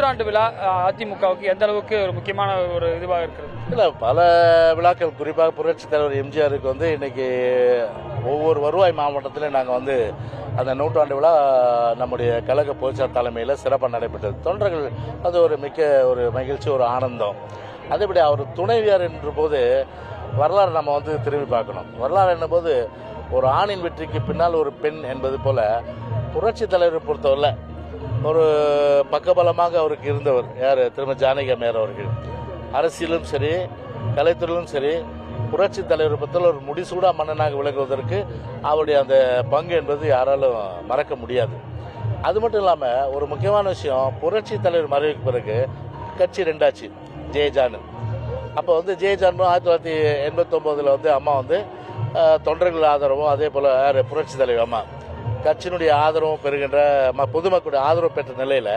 நூற்றாண்டு விழா அதிமுகவுக்கு எந்த அளவுக்கு ஒரு முக்கியமான ஒரு இதுவாக இருக்கிறது? இல்லை, பல விழாக்கள், குறிப்பாக புரட்சித் தலைவர் எம்ஜிஆருக்கு வந்து இன்னைக்கு ஒவ்வொரு வருவாய் மாவட்டத்திலும் நாங்கள் அந்த நூற்றாண்டு விழா நம்முடைய கழக பொதுச்செயலாளர் தலைமையில் சிறப்பாக நடைபெற்றது. தொண்டர்கள் அது ஒரு ஒரு மகிழ்ச்சி, ஒரு ஆனந்தம். அதேபடி அவர் துணைவியார் என்ற போது வரலாறு நம்ம திரும்பி பார்க்கணும். வரலாறு என்னும்போது ஒரு ஆணின் வெற்றிக்கு பின்னால் ஒரு பெண் என்பது போல புரட்சித் தலைவரை பொறுத்தவரை ஒரு பக்கபலமாக அவருக்கு இருந்தவர் யார்? திருமதி ஜானகி அம்மையார் அவர்கள். அரசியலும் சரி, கலைத்துறையிலும் சரி, புரட்சி தலைவரை பற்றில ஒரு முடிசூடா மன்னனாக விளங்குவதற்கு அவருடைய அந்த பங்கு என்பது யாராலும் மறக்க முடியாது. அது மட்டும் இல்லாமல் ஒரு முக்கியமான விஷயம், புரட்சி தலைவர் மறைவுக்கு பிறகு கட்சி ரெண்டாச்சு, ஜெயஜானு. அப்போ ஜெயஜானு 1989 அம்மா தொண்டர்கள் ஆதரவும், அதே போல் புரட்சி தலைவர் அம்மா கட்சியினுடைய ஆதரவும் பெறுகின்ற பொதுமக்களுடைய ஆதரவு பெற்ற நிலையில்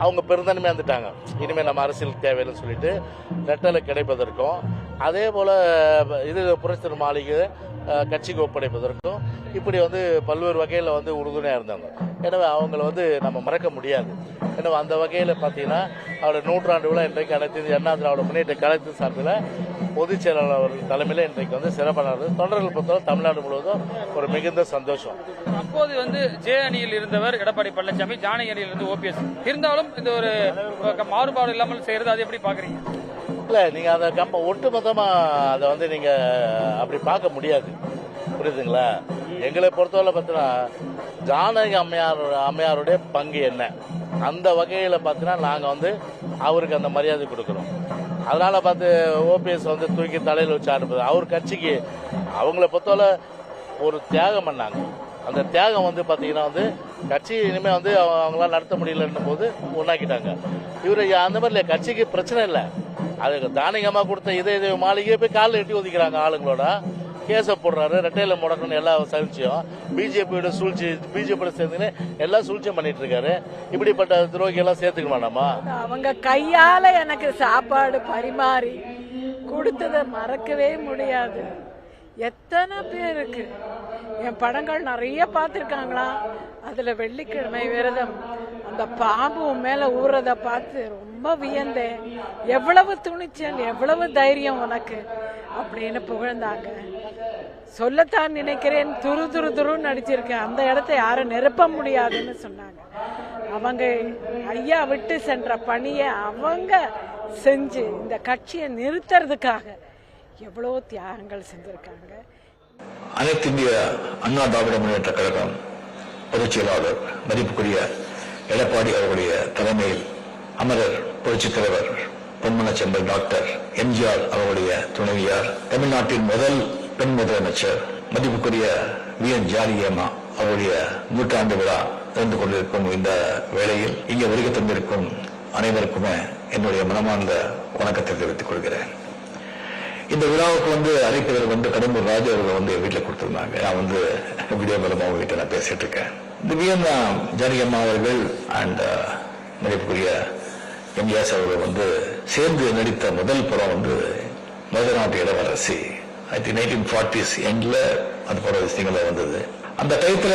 அவங்க பெருந்தன்மையாக இருந்துட்டாங்க. இனிமேல் நம்ம அரசியல் தேவைன்னு சொல்லிட்டு ரெட்டலை கிடைப்பதற்கும், அதே போல் புரட்சி மாளிகை கட்சிக்கு ஒப்படைப்பதற்கும் இப்படி பல்வேறு வகையில் உறுதுணையாக இருந்தாங்க. எனவே அவங்கள நம்ம மறக்க முடியாது. எனவே அந்த வகையில் பார்த்தீங்கன்னா அவருடைய நூற்றாண்டு விழா இன்றைக்கு அனைத்து அண்ணா திராவிட முன்னேற்ற கழகத்து சார்பில் பொதுச் செயலாளர் அவர்கள் தலைமையில் இன்றைக்கு சிறப்பான தொண்டர்கள் பொறுத்தவரை தமிழ்நாடு முழுவதும் ஒரு மிகுந்த சந்தோஷம். அப்போது ஜே அணியில் இருந்தவர் எடப்பாடி பழனிசாமி, ஜானகி அணியில் இருந்து ஓபிஎஸ். இருந்தாலும் இந்த ஒரு மாறுபாடு இல்லாமல் செய்யறது, அது எப்படி பாக்குறீங்க? இல்லை, நீங்கள் அதை ஒட்டுமொத்தமாக அதை நீங்கள் அப்படி பார்க்க முடியாது. புரியுதுங்களா? எங்களை பொறுத்தவரை பார்த்தீங்கன்னா ஜானகி அம்மையாருடைய பங்கு என்ன, அந்த வகையில் பார்த்தீங்கன்னா நாங்கள் அவருக்கு அந்த மரியாதை கொடுக்குறோம். அதனால் ஓபிஎஸ் தூக்கி தலையில் வச்சு ஆடுறது, அவர் கட்சிக்கு அவங்கள பொறுத்தவரை ஒரு தியாகம் பண்ணாங்க. அந்த தியாகம் பார்த்தீங்கன்னா கட்சி இனிமேல் அவங்களால நடத்த முடியலன்னும் போது ஒன்றாக்கிட்டாங்க. இவர் அந்த மாதிரி இல்லை, கட்சிக்கு பிரச்சனை இல்லை. அதுக்கு தானியமா கொடுத்த இதே மாளிகையை போய் காலில் எட்டி ஒதுக்கிறாங்க. ஆளுங்களோட கேஸை போடுறாரு, ரெட்டையில முடக்கணும் எல்லா சர்ச்சையும், பிஜேபியோட சூழ்ச்சி, பிஜேபியோட சேர்ந்துன்னு எல்லா சூழ்ச்சியும் பண்ணிட்டு இருக்காரு. இப்படிப்பட்ட துரோகி எல்லாம் சேர்த்துக்க வேண்டாமா? அவங்க கையால எனக்கு சாப்பாடு பரிமாறி கொடுத்ததை மறக்கவே முடியாது. எத்தனை பேருக்கு என் படங்கள் நிறைய பார்த்துருக்காங்களா? அதில் வெள்ளிக்கிழமை விரதம் அந்த பாம்பு மேலே ஊறதை பார்த்து ரொம்ப வியந்தேன். எவ்வளவு துணிச்சல், எவ்வளவு தைரியம் உனக்கு அப்படின்னு புகழ்ந்தாங்க. சொல்லத்தான் நினைக்கிறேன், துருன்னு நடிச்சிருக்கேன், அந்த இடத்த யாரும் நிரப்ப முடியாதுன்னு சொன்னாங்க. அவங்க ஐயா விட்டு சென்ற பணியை அவங்க செஞ்சு இந்த கட்சியை நிறுத்துறதுக்காக எவ்வளோ தியாகங்கள் செஞ்சிருக்காங்க. அனைத்து இந்திய அண்ணா திராவிட முன்னேற்ற கழகம் பொதுச் செயலாளர் மதிப்புக்குரிய எடப்பாடி அவர்களுடைய தலைமையில் அமரர் புரட்சித் தலைவர் பொன்மனச்செம்பல் டாக்டர் எம்ஜிஆர் அவர்களுடைய துணைவியார், தமிழ்நாட்டின் முதல் பெண் முதலமைச்சர் மதிப்புக்குரிய வி.என். ஜானகி அம்மா அவருடைய நூற்றாண்டு விழா நடந்து கொண்டிருக்கும் இந்த வேளையில் இங்கே வருகை தந்திருக்கும் அனைவருக்குமே என்னுடைய மனமார்ந்த வணக்கத்தை தெரிவித்துக் கொள்கிறேன். இந்த விழாவுக்கு அழைப்பதற்கு கடம்பூர் ராஜு அவர்கள் வீட்டில் கொடுத்திருந்தாங்க. நான் வீடியோ மூலமா அவங்க கிட்ட நான் பேசிட்டு இருக்கேன். இந்த வி.என். ஜானகி அம்மா அவர்கள் அண்ட் மதிப்புக்குரிய எம்ஜிஆர் அவர்கள் சேர்ந்து நடித்த முதல் படம் மதுரநாட்டு இளவரசி. 1940s எண்ட்ல அது போற விஷயங்கள வந்தது. அந்த டயத்துல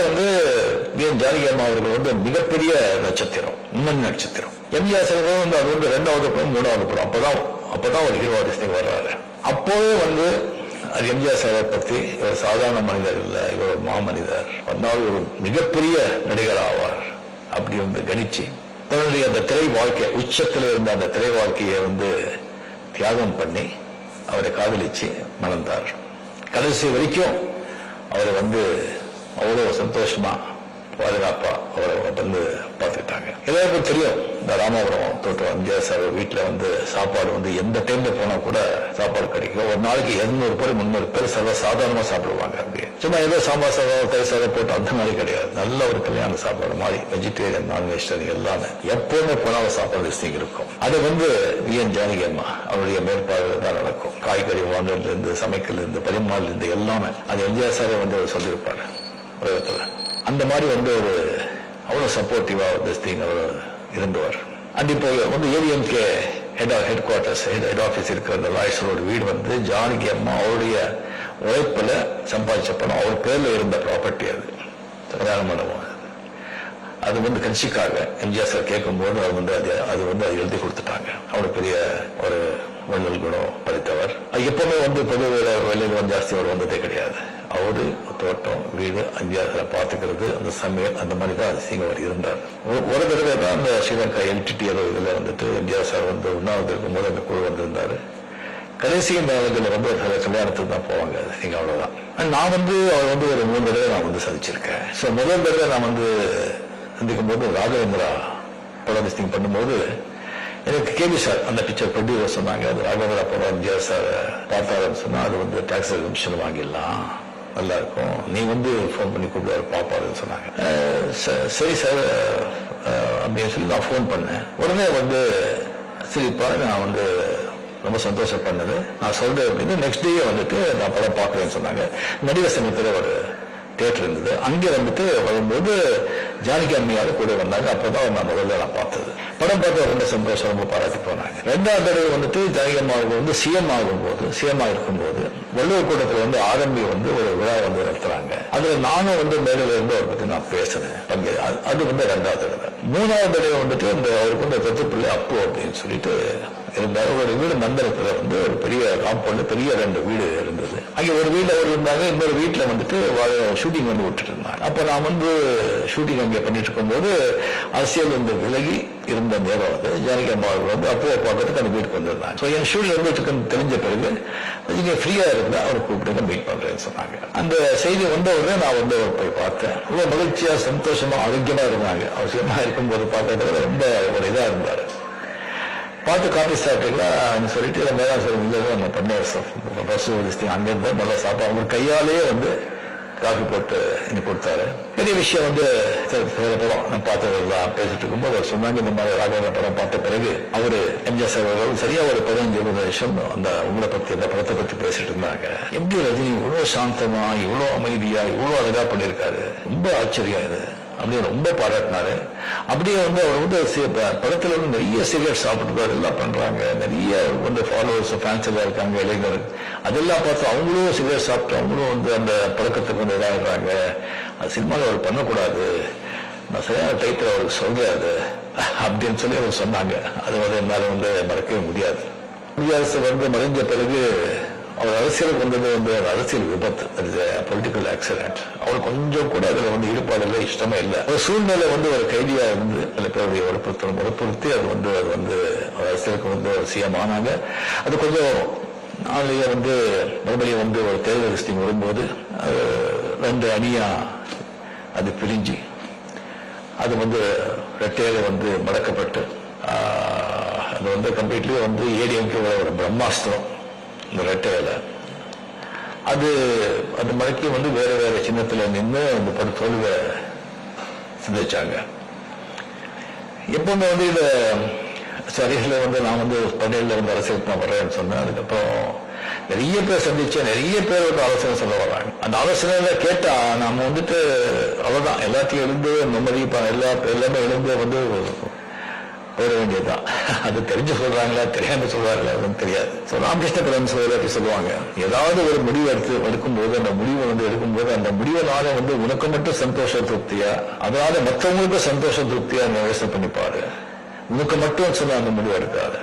வி.என். ஜானகி அம்மா அவர்கள் மிகப்பெரிய நட்சத்திரம், முன்னணி நட்சத்திரம். எம்ஜிஆர் அவர்கள் அது ரெண்டாவது படம், மூணாவது படம். அப்பதான் ஒரு ஹீரோ ஆர்டிஸ்ட் வர்றாரு. அப்போவே அது எம்ஜிஆர் சாரை பத்தி இவர் சாதாரண மனிதர் இல்ல, இவர் ஒரு மாமனிதர், வந்தாலும் ஒரு மிகப்பெரிய நடிகர் ஆவார் அப்படி கணிச்சு தன்னுடைய அந்த திரை வாழ்க்கை, உச்சத்தில் இருந்த அந்த திரை வாழ்க்கையை தியாகம் பண்ணி அவரை காதலிச்சு மணந்தார். கடைசி வரைக்கும் அவரை அவ்வளவு சந்தோஷமா பாதுகாப்பா அவரை பார்த்துக்கிட்டாங்க. எல்லாருக்கும் தெரியும், இந்த ராமாபுரம் தோட்டம் எம்ஜிஆர் சார் வீட்டுல சாப்பாடு எந்த டைம்ல போனா கூட சாப்பாடு கிடைக்கும். ஒரு நாளைக்கு 200 பேர் 300 பேர் சாதாரணமா சாப்பிடுவாங்க. அப்படியே சும்மா ஏதோ சாம்பார் சாதம், தயிர் சாதம் போட்டு அந்த மாதிரி கிடையாது. நல்ல ஒரு கல்யாண சாப்பாடு மாதிரி வெஜிடேரியன், நான் வெஜிடேரியன் எல்லாமே எப்பவுமே போனாலும் சாப்பாடு விஷயம் இருக்கும். அது வி.என். ஜானகி அம்மா அவருடைய மேற்பார்வையில் தான் நடக்கும். காய்கறி வாங்கல இருந்து, சமைக்கல இருந்து, பரிமாறல இருந்து எல்லாமே அது எம்ஜிஆர் சாரே சொல்லியிருப்பாரு உலகத்துல. அந்த மாதிரி ஒரு அவ்வளவு சப்போர்ட்டிவா அவர் இருந்தவர். அண்ட் இப்போ ADMK head quarters, head office இருக்கிற அந்த லாயர்ஸோட வீடு ஜானகி அம்மா அவருடைய உழைப்புல சம்பாதிச்ச பணம், அவர் பேர்ல இருந்த ப்ராப்பர்ட்டி. அது கல்யாண மண்டபம். அது வந்து கட்சிக்காக எம்ஜிஆர் சார் கேட்கும்போது அது வந்து எழுதி கொடுத்துட்டாங்க. அவ்வளவு பெரிய ஒரு வள்ளல் குணம் படித்தவர். எப்பவுமே வந்து பொது வெளியில் ஜாஸ்தி அவர் வந்ததே கிடையாது. அவரு தோட்டம் வீடு எம்ஜிஆர் பார்த்துக்கிறது, அந்த சமையல், அந்த மாதிரி தான் அதிசயம் அவர் இருந்தார். ஒரு தடவை தான் அந்த ஸ்ரீலங்கா எல்டிடி இதுல வந்துட்டு எம்ஜிஆர் சார் வந்து உண்ணாவிரதம் இருக்கும்போது அந்த குழு வந்திருந்தாரு. கடைசி நேரத்தில் வந்து கல்யாணத்துக்கு தான் போவாங்க. நீங்க அவ்வளவுதான். நான் வந்து அவர் வந்து ஒரு 3 தடவை நான் வந்து சந்திச்சிருக்கேன். ஸோ முதல் தடவை நான் வந்து சந்திக்கும் போது ராகவேந்திரா படம் பண்ணும்போது எனக்கு கேபி சார் அந்த பிக்சர் ப்ரொடியூசர் சொன்னாங்க, அது ராகவேந்திரா படம் எம்ஜிஆர் சார் பார்த்தாருன்னு சொன்னா அது வந்து டாக்ஸ் எக்ஸம்ஷன் வாங்கிடலாம், நல்லா இருக்கும், நீ வந்து ஃபோன் பண்ணி கூப்பிடுவாரு பாப்பாருன்னு சொன்னாங்க. சரி சார் அப்படின்னு சொல்லி நான் ஃபோன் பண்ணேன். உடனே வந்து சரிப்பா நான் வந்து ரொம்ப சந்தோஷம் பண்ணது, நான் சொல்றேன் அப்படின்னு நெக்ஸ்ட் டே வந்துட்டு நான் படம் பார்க்குறேன்னு சொன்னாங்க. நடிகர் சங்கத்தில் ஒரு தியேட்டர் இருந்தது, அங்கே வந்துட்டு வரும்போது ஜானகி அம்மையார் கூட வந்தாங்க. அப்பதான் நான் முதல்ல நான் பார்த்தது. படம் பார்த்து ரொம்ப சந்தோஷம், ரொம்ப பாராட்டி போனாங்க. 2வது தடவை வந்துட்டு ஜானகி அம்மாவுக்கு வந்து சிஎம் இருக்கும்போது வள்ளுவர் கூட்டத்தில் வந்து ஆரம்பி வந்து ஒரு விழா வந்து நடத்துறாங்க. அதுல நானும் வந்து மேடையில இருந்து அவரை பத்தி நான் பேசுறேன். அது வந்து 2வது தடவை. 3வது தடவை வந்துட்டு இந்த அவருக்கு வந்து தத்து பிள்ளை அப்பு அப்படின்னு சொல்லிட்டு இருந்தார். ஒரு வீடு மந்திரத்துல வந்து ஒரு பெரிய காம்பவுண்ட், பெரிய 2 வீடு இருந்தது. அங்கே ஒரு வீட்டுல அவர் இருந்தாங்க, இன்னொரு வீட்டுல வந்துட்டு ஷூட்டிங் வந்து விட்டுட்டு இருந்தாங்க. அப்ப நான் வந்து ஷூட்டிங் அங்கே பண்ணிட்டு இருக்கும்போது அரசியல் வந்து விலகி இருந்த நேரம் வந்து ஜானகி அம்மா வந்து அப்போ பார்க்கறதுக்கு அந்த வீட்டுக்கு வந்திருந்தாங்க. ஸோ என் ஷூட்டிங் வந்து தெரிஞ்ச பிறகு நீங்க ஃப்ரீயா இருந்தா அவரை கூப்பிட்டு மீட் பண்றேன்னு சொன்னாங்க. அந்த செய்தி வந்தவுடனே நான் வந்து அவர் போய் பார்த்தேன். ரொம்ப மகிழ்ச்சியா சந்தோஷமா ஆரோக்கியமா இருந்தாங்க. அவசியமா இருக்கும்போது பார்த்ததுல ரொம்ப ஒரு இதா இருந்தாரு. பார்த்து காஃபி சாப்பிட்டீங்களா சொல்லிட்டு மேலாம் சொல்லுங்க நம்ம பண்ண பஸ் அங்கிருந்து நல்லா சாப்பிட்டோம். அவங்க கையாலேயே வந்து காஃபி போட்டு எனக்கு கொடுத்தாரு. பெரிய விஷயம் வந்து படம் நான் பார்த்ததெல்லாம் பேசிட்டு இருக்கும்போது அவர் சொன்னாங்க, இந்த மாதிரி ராகவேந்திரா படம் பார்த்த பிறகு அவரு எம்ஜிஆர் சார் சரியா ஒரு 15-20 வருஷம் அந்த உங்களை பத்தி அந்த படத்தை பத்தி பேசிட்டு இருந்தாங்க. எப்படி ரஜினி இவ்வளவு சாந்தமா, இவ்வளவு அமைதியா, இவ்வளவு அழகா பண்ணியிருக்காரு, ரொம்ப ஆச்சரியம் இது அப்படியே ரொம்ப பாராட்டினாரு. அப்படியே வந்து அவர் வந்து படத்துல வந்து நிறைய சிகரெட் சாப்பிட்டுருக்காரு, எல்லாம் பண்றாங்க, நிறைய வந்து ஃபாலோவர்ஸ் ஃபேன்ஸ் எல்லாம் இருக்காங்க, இளைஞர் அதெல்லாம் பார்த்து அவங்களும் சிகரெட் சாப்பிட்டு அவங்களும் வந்து அந்த பழக்கத்துக்கு வந்து இதாகிறாங்க. அது சினிமாவில் அவர் பண்ணக்கூடாது, நான் சரியான டைட்டில் அவருக்கு சொல்றாரு அப்படின்னு சொல்லி அவர் சொன்னாங்க. அது வந்து என்னால வந்து மறக்கவே முடியாது. குடியரசு வந்து மறைஞ்ச பிறகு அவர் அரசியலுக்கு வந்தது வந்து அரசியல் விபத்து, பொலிட்டிக்கல் ஆக்சிடென்ட். அவர் கொஞ்சம் கூட அதுல வந்து ஈடுபாடு இல்லை, இஷ்டமே இல்லை. ஒரு சூழ்நிலை வந்து ஒரு கைதியா இருந்து சில பேருடைய வற்புறுத்தி அது வந்து அரசியலுக்கு வந்து சிஎம் ஆனாங்க. அது கொஞ்சம் நாளைய வந்து மறுபடியும் வந்து ஒரு தேர்தல் லிஸ்டிங் வரும்போது 2 அணியா அது பிரிஞ்சு அது வந்து ரெட்டையில வந்து மடக்கப்பட்டு அது வந்து கம்ப்ளீட்லி வந்து ஏடிஎம்கே ஒரு பிரம்மாஸ்திரம் இந்த ரெட்டையில அது மடக்கி வந்து வேற வேற சின்னத்துல நின்று அந்த படு தோல்வை சிந்திச்சாங்க. எப்பவுமே வந்து இந்த சரியில வந்து நான் வந்து 17 வந்து அரசியலுக்கு நான் வரேன்னு சொன்னேன். அதுக்கப்புறம் நிறைய பேர் சந்திச்சேன், நிறைய பேர் வந்து ஆலோசனை சொல்ல வர்றாங்க. அந்த ஆலோசனையில கேட்டா நாம வந்துட்டு அவ்வளவுதான், எல்லாத்தையும் எழுந்து நிம்மதி எல்லாமே எழுந்து வந்து போட வேண்டியதுதான். அது தெரிஞ்சு சொல்றாங்களா தெரியாம சொல்றாங்களா தெரியாது. ராமகிருஷ்ண பரமஹம்சர் சொல்லுவாங்க, ஏதாவது ஒரு முடிவு எடுக்கும்போது அந்த முடிவை வந்து எடுக்கும்போது அந்த முடிவினால வந்து உனக்கு மட்டும் சந்தோஷ திருப்தியா, அதனால மற்றவங்களுக்கும் சந்தோஷ திருப்தியா யோசனை பண்ணிப்பாரு. உனக்கு மட்டும் சொன்ன அந்த முடிவு எடுக்காது,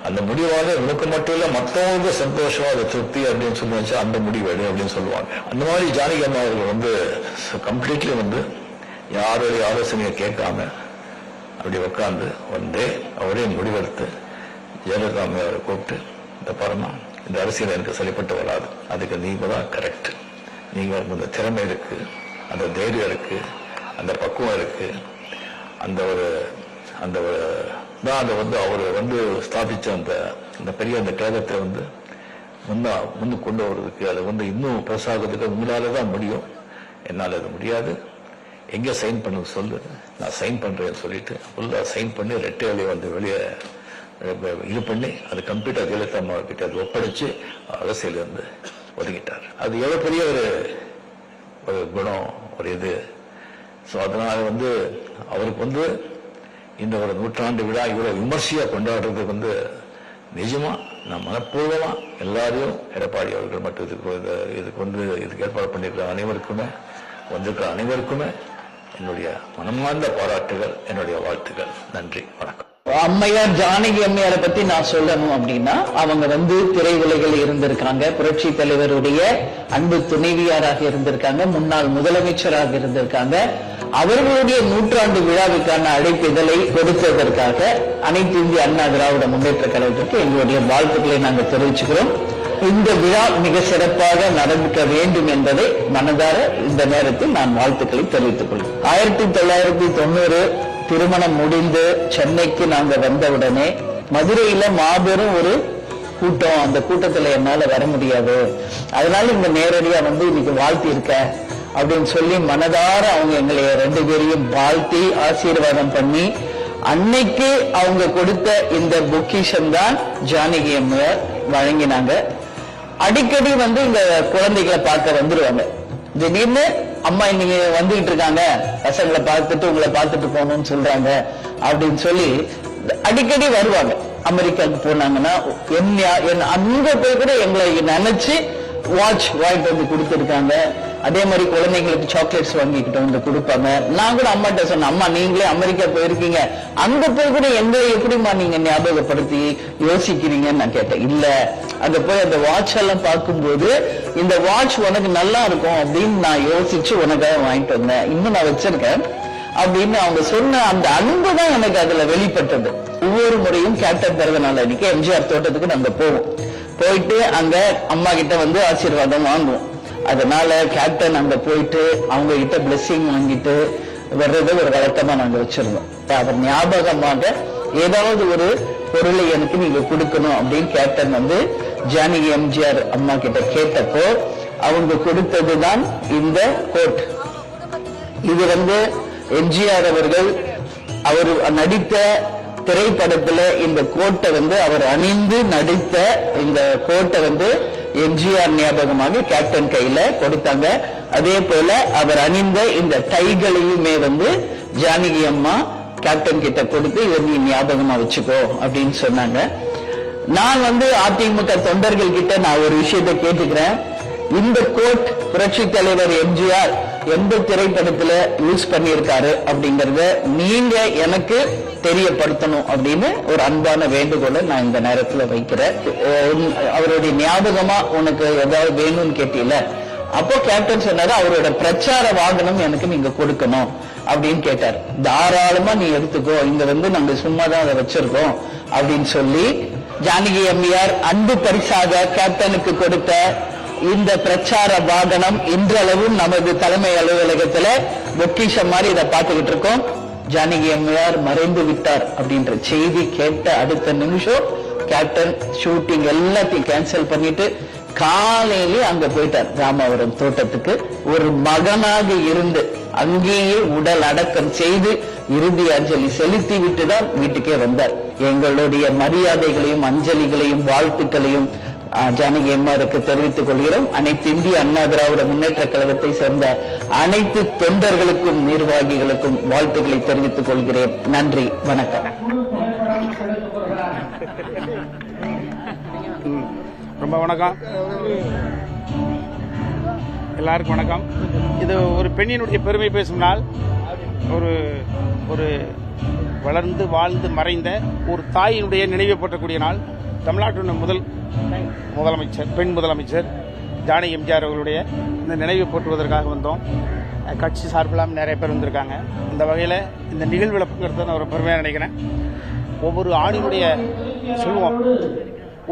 அந்த முடிவாக உனக்கு மட்டும் இல்ல மற்றவங்களுக்கு சந்தோஷம் அது திருப்தி அப்படின்னு சொல்லி வச்சா அந்த முடிவு எடு அப்படின்னு சொல்லுவாங்க. அந்த மாதிரி ஜானகி அம்மா அவர்கள் வந்து கம்ப்ளீட்லி வந்து யாருடைய ஆலோசனையை கேட்காம அப்படி உட்கார்ந்து அவரே முடிவெடுத்து ஜெயலலிதா அவரை கூப்பிட்டு, இந்த பாருமா, இந்த அரசியல் எனக்கு சரிப்பட்டு வராது, அதுக்கு நீங்க தான் கரெக்ட், நீங்க அந்த திறமை இருக்கு, அந்த தைரியம் இருக்கு, அந்த பக்குவம் இருக்கு, அந்த ஒரு அதை வந்து அவர் வந்து ஸ்தாபிச்ச அந்த பெரிய அந்த கழகத்தை வந்து முன்னு கொண்டு வருவதற்கு அதை வந்து இன்னும் பிரசாதத்துக்கு உங்களாலதான் முடியும், என்னால் அது முடியாது, எங்க சைன் பண்ண சொல்லு, நான் சைன் பண்றேன்னு சொல்லிட்டு ஃபுல்லா சைன் பண்ணி ரெட்டையிலே வந்து வெளியே இது பண்ணி அது கம்ப்ளீட்டா ஜெயலலிதா அம்மா கிட்ட அது ஒப்படைச்சு அரசியல் வந்து ஒதுங்கிட்டார். அது எவ்வளவு பெரிய ஒரு குணம், ஒரு இது. ஸோ அதனால வந்து அவருக்கு வந்து இந்த ஒரு 100ஆண்டு விழா இவ்வளவு விமர்சையா கொண்டாடுறதுக்கு வந்து நிஜமா நான் மனப்பூர்வமா எல்லாரையும் எடப்பாடி அவர்கள் மட்டும் இதுக்கு வந்து இதுக்கு ஏற்பாடு பண்ணிருக்கிற அனைவருக்குமே வந்திருக்கிற அனைவருக்குமே என்னுடைய மனமார்ந்த பாராட்டுகள், என்னுடைய வாழ்த்துக்கள். நன்றி, வணக்கம். அம்மையார் ஜானகி அம்மையாரை பத்தி நான் சொல்லணும் அப்படின்னா, அவங்க திரையுலகில் இருந்திருக்காங்க, புரட்சி தலைவருடைய அன்பு துணைவியாராக இருந்திருக்காங்க, முன்னாள் முதலமைச்சராக இருந்திருக்காங்க. அவர்களுடைய 100ஆண்டு விழாவுக்கான அழைப்பிதழை கொடுத்ததற்காக அனைத்து இந்திய அண்ணா திராவிட முன்னேற்ற கழகத்திற்கு எங்களுடைய வாழ்த்துக்களை நாங்கள் தெரிவிச்சுக்கிறோம். இந்த விழா மிக சிறப்பாக நடக்க வேண்டும் என்பதை மனதார இந்த நேரத்தில் நான் வாழ்த்துக்களை தெரிவித்துக் கொள்கிறேன். 1990 திருமணம் முடிந்து சென்னைக்கு நாங்க வந்தவுடனே மதுரையில மாபெரும் ஒரு கூட்டம். அந்த கூட்டத்துல என்னால வர முடியாது, அதனால இங்க நேரடியா இன்னைக்கு வாழ்த்தி இருக்க அப்படின்னு சொல்லி மனதார அவங்க எங்களை 2 பேரையும் வாழ்த்தி ஆசீர்வாதம் பண்ணி அன்னைக்கு அவங்க கொடுத்த இந்த பொக்கிஷம் தான் ஜானகி அம்மையார் வழங்கினாங்க. அடிக்கடி இந்த குழந்தைகளை பார்க்க வந்துருவாங்க. திடீர்னு அம்மா இன்னைக்கு வந்துகிட்டு இருக்காங்க, பசங்களை பார்த்துட்டு உங்களை பார்த்துட்டு போகணும்னு சொல்றாங்க அப்படின்னு சொல்லி அடிக்கடி வருவாங்க. அமெரிக்காவுக்கு போனாங்கன்னா அங்க போய் கூட எங்களை நினைச்சு வாட்ச் வாங்கிட்டு கொடுத்துருக்காங்க. அதே மாதிரி குழந்தைங்களுக்கு சாக்லேட்ஸ் வாங்கிக்கிட்டு கொடுப்பாங்க. நான் கூட அம்மாட்ட சொன்னேன், அம்மா நீங்களே அமெரிக்கா போயிருக்கீங்க, அங்க போய் கூட எங்களை எப்படிமா நீங்க ஞாபகப்படுத்தி யோசிக்கிறீங்கன்னு நான் கேட்டேன். இல்ல, அங்க போய் அந்த வாட்ச் எல்லாம் பார்க்கும்போது இந்த வாட்ச் உனக்கு நல்லா இருக்கும் அப்படின்னு நான் யோசிச்சு உனக்காக வாங்கிட்டு வந்தேன், இன்னும் நான் வச்சிருக்கேன் அப்படின்னு அவங்க சொன்ன அந்த அன்பு தான் எனக்கு அதுல வெளிப்பட்டது. ஒவ்வொரு முறையும் கேப்டன் பிறந்த நாள் அன்னைக்கு எம்ஜிஆர் தோட்டத்துக்கு நாங்க போவோம். போயிட்டு அங்க அம்மா கிட்ட ஆசீர்வாதம் வாங்குவோம். அதனால கேப்டன் அங்க போயிட்டு அவங்க கிட்ட பிளெஸிங் வாங்கிட்டு வர்றது ஒரு வழக்கமா நாங்க வச்சிருந்தோம். அவர் ஞாபகமாக ஏதாவது ஒரு பொருளை எனக்கு நீங்க கொடுக்கணும் அப்படின்னு கேப்டன் ஜானகி எம்ஜிஆர் அம்மா கிட்ட கேட்டப்போ அவங்க கொடுத்ததுதான் இந்த கோட். இது எம்ஜிஆர் அவர்கள் அவர் நடித்த திரைப்படத்துல இந்த கோட்டை அவர் அணிந்து நடித்த இந்த கோட்டை எம்ஜிஆர் ஞாபகமாக கேப்டன் கையில கொடுத்தாங்க. அதே போல அவர் அணிந்த இந்த டைகளையுமே ஜானகி அம்மா கேப்டன் கிட்ட கொடுத்து இதை நீ ஞாபகமா வச்சுக்கோ அப்படின்னு சொன்னாங்க. நான் அதிமுக தொண்டர்கள் கிட்ட நான் ஒரு விஷயத்தை கேட்டுக்கிறேன். இந்த கோட் புரட்சி தலைவர் எம்ஜிஆர் எந்த திரைப்படத்துல யூஸ் பண்ணியிருக்காரு அப்படிங்கறத நீங்க எனக்கு தெரியப்படுத்தணும் அப்படின்னு ஒரு அன்பான வேண்டுகோளை நான் இந்த நேரத்துல வைக்கிறேன். அவருடைய ஞாபகமா உனக்கு ஏதாவது வேணும்னு கேட்டீல, அப்போ கேப்டன் சொன்னாரு அவரோட பிரச்சார வாகனம் எனக்கு நீங்க கொடுக்கணும் அப்படின்னு கேட்டார். தாராளமா நீ எடுத்துக்கோ, இங்க நாங்க சும்மாதான் அதை வச்சிருக்கோம் அப்படின்னு சொல்லி ஜானகி அம்மையார் அன்பு பரிசாக கேப்டனுக்கு கொடுத்த இந்த பிரச்சார வாகனம் இன்றளவும் நமது தலைமை அலுவலகத்துல பொக்கிஷம் மாதிரி இதை பார்த்துக்கிட்டு இருக்கோம். ஜானகி அம்மையார் மறைந்து விட்டார் அப்படின்ற செய்தி கேட்ட அடுத்த நிமிஷம் கேப்டன் ஷூட்டிங் எல்லாத்தையும் கேன்சல் பண்ணிட்டு காலையிலே அங்க போயிட்டார் ராமாவரம் தோட்டத்துக்கு. ஒரு மகனாக இருந்து அங்கேயே உடல் அடக்கம் செய்து இறுதி அஞ்சலி செலுத்தி விட்டுதான் வீட்டுக்கே வந்தார். எங்களுடைய மரியாதைகளையும் அஞ்சலிகளையும் வாழ்த்துக்களையும் ஜானகி அம்மாருக்கு தெரிவித்துக் கொள்கிறோம். அனைத்து இந்திய அண்ணா திராவிட முன்னேற்ற கழகத்தை சேர்ந்த அனைத்து தொண்டர்களுக்கும் நிர்வாகிகளுக்கும் வாழ்த்துக்களை தெரிவித்துக் கொள்கிறேன். நன்றி, வணக்கம். ரொம்ப வணக்கம், எல்லாருக்கும் வணக்கம். இது ஒரு பெண்ணினுடைய பெருமை பேசும் நாள். ஒரு வளர்ந்து வாழ்ந்து மறைந்த ஒரு தாயினுடைய நினைவை போற்றக்கூடிய நாள். தமிழ்நாட்டின் முதல் முதலமைச்சர், பெண் முதலமைச்சர் ஜானகி எம்ஜிஆர் அவர்களுடைய இந்த நினைவை போற்றுவதற்காக வந்தோம். கட்சி சார்பில் நிறைய பேர் வந்திருக்காங்க. இந்த வகையில் இந்த நிகழ்வில் பங்கெடுத்து நான் ஒரு பெருமையாக நினைக்கிறேன். ஒவ்வொரு ஆணினுடைய சொல்லுவோம்,